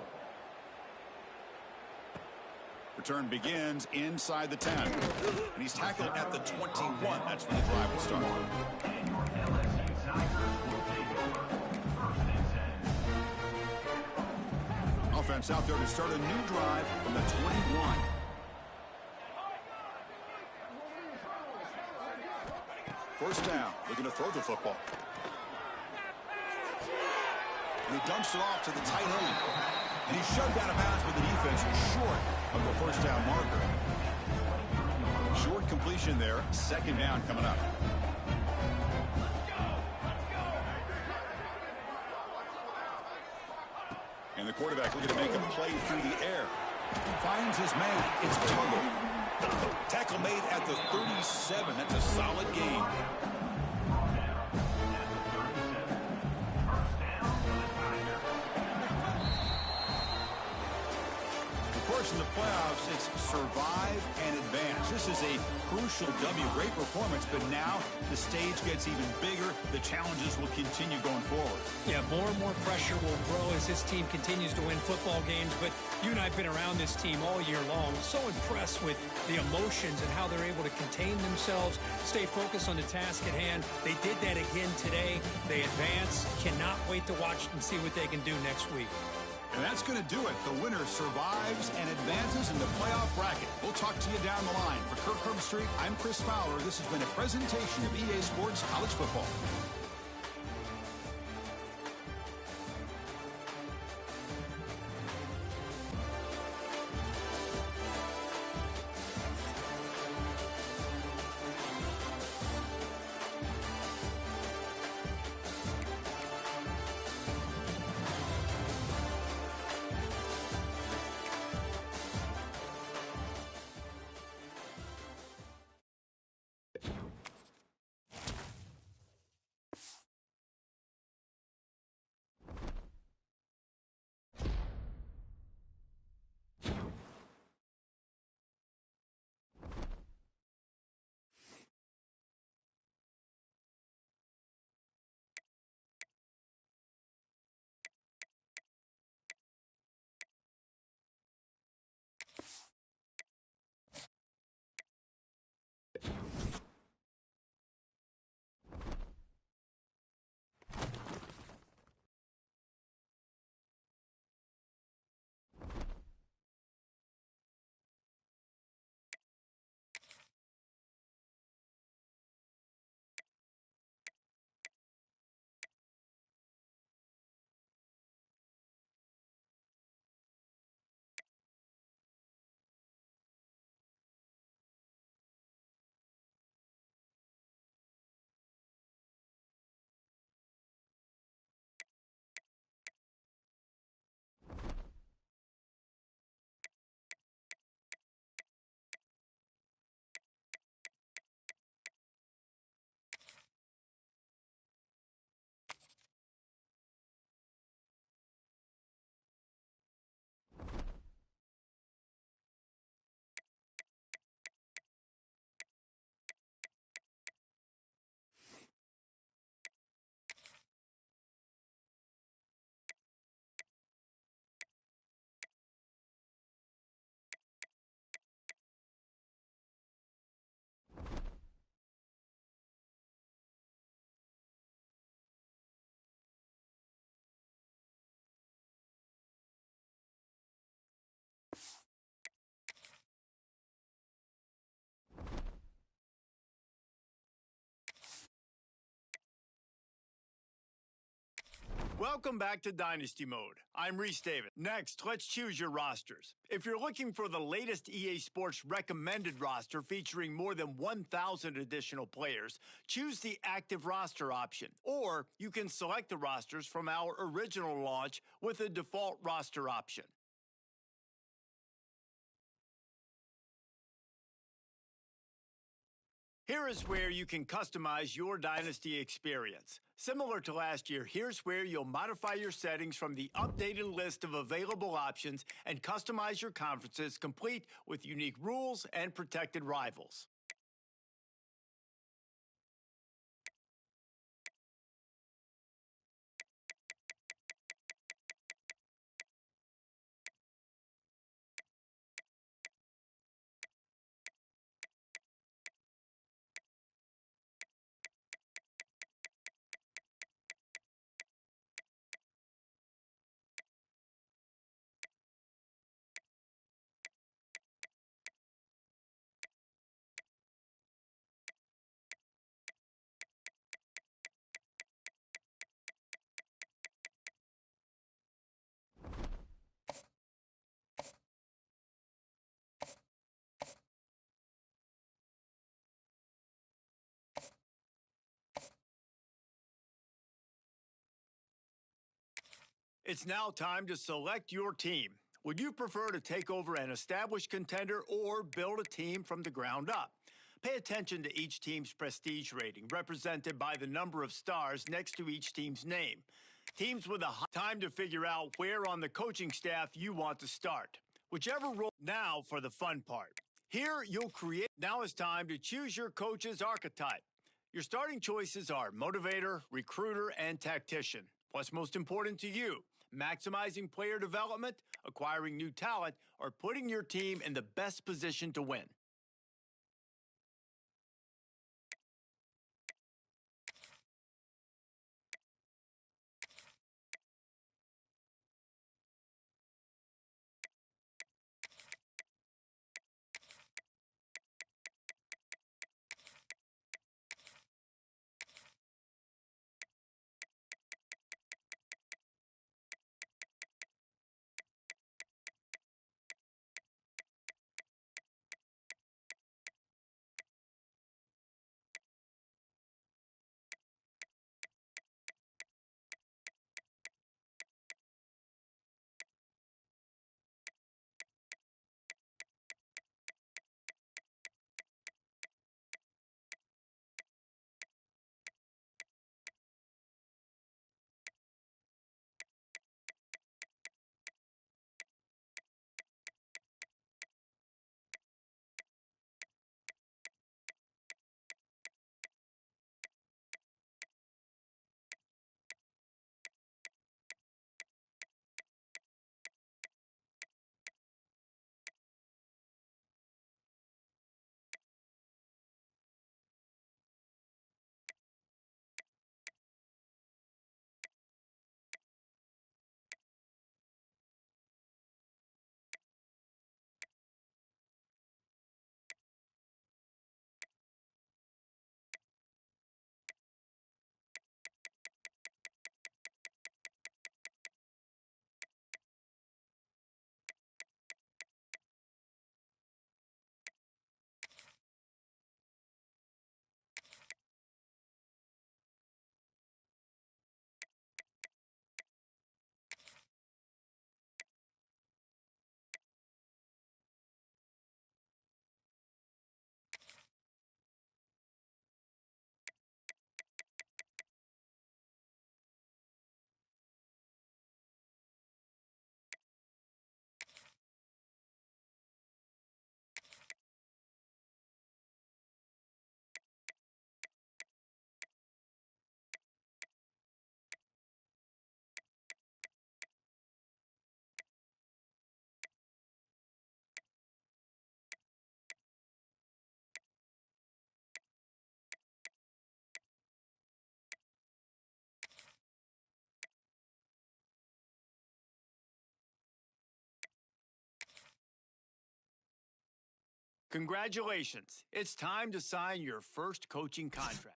Return begins inside the 10. And he's tackled at the 21. That's when the drive will start. And your LSU Tigers will take over 1st and 10. Offense out there to start a new drive from the 21. First down, looking to throw the football. And he dumps it off to the tight end. And he's shoved out of bounds with the defense short of the 1st down marker. Short completion there. 2nd down coming up. And the quarterback looking to make a play through the air. Finds his man. It's Tuggle. Tackle made at the 37. That's a solid gain. in the playoffs, it's survive and advance. This is a crucial W. Great performance, but now the stage gets even bigger. The challenges will continue going forward. Yeah, more and more pressure will grow as this team continues to win football games, but you and I have been around this team all year long. So impressed with the emotions and how they're able to contain themselves, stay focused on the task at hand. They did that again today. They advance. Cannot wait to watch and see what they can do next week. And that's going to do it. The winner survives and advances in the playoff bracket. We'll talk to you down the line. For Kirk Herbstreit, I'm Chris Fowler. This has been a presentation of EA Sports College Football. Welcome back to Dynasty Mode. I'm Reese Davis. Next, let's choose your rosters. If you're looking for the latest EA Sports recommended roster featuring more than 1,000 additional players, choose the active roster option. Or you can select the rosters from our original launch with a default roster option. Here is where you can customize your Dynasty experience. Similar to last year, here's where you'll modify your settings from the updated list of available options and customize your conferences complete with unique rules and protected rivals. It's now time to select your team. Would you prefer to take over an established contender or build a team from the ground up? Pay attention to each team's prestige rating, represented by the number of stars next to each team's name. Teams with a high time to figure out where on the coaching staff you want to start. Whichever role. Now for the fun part. Here you'll create. Now it's time to choose your coach's archetype. Your starting choices are motivator, recruiter, and tactician. What's most important to you? Maximizing player development, acquiring new talent, or putting your team in the best position to win? Congratulations. It's time to sign your first coaching contract.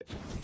it.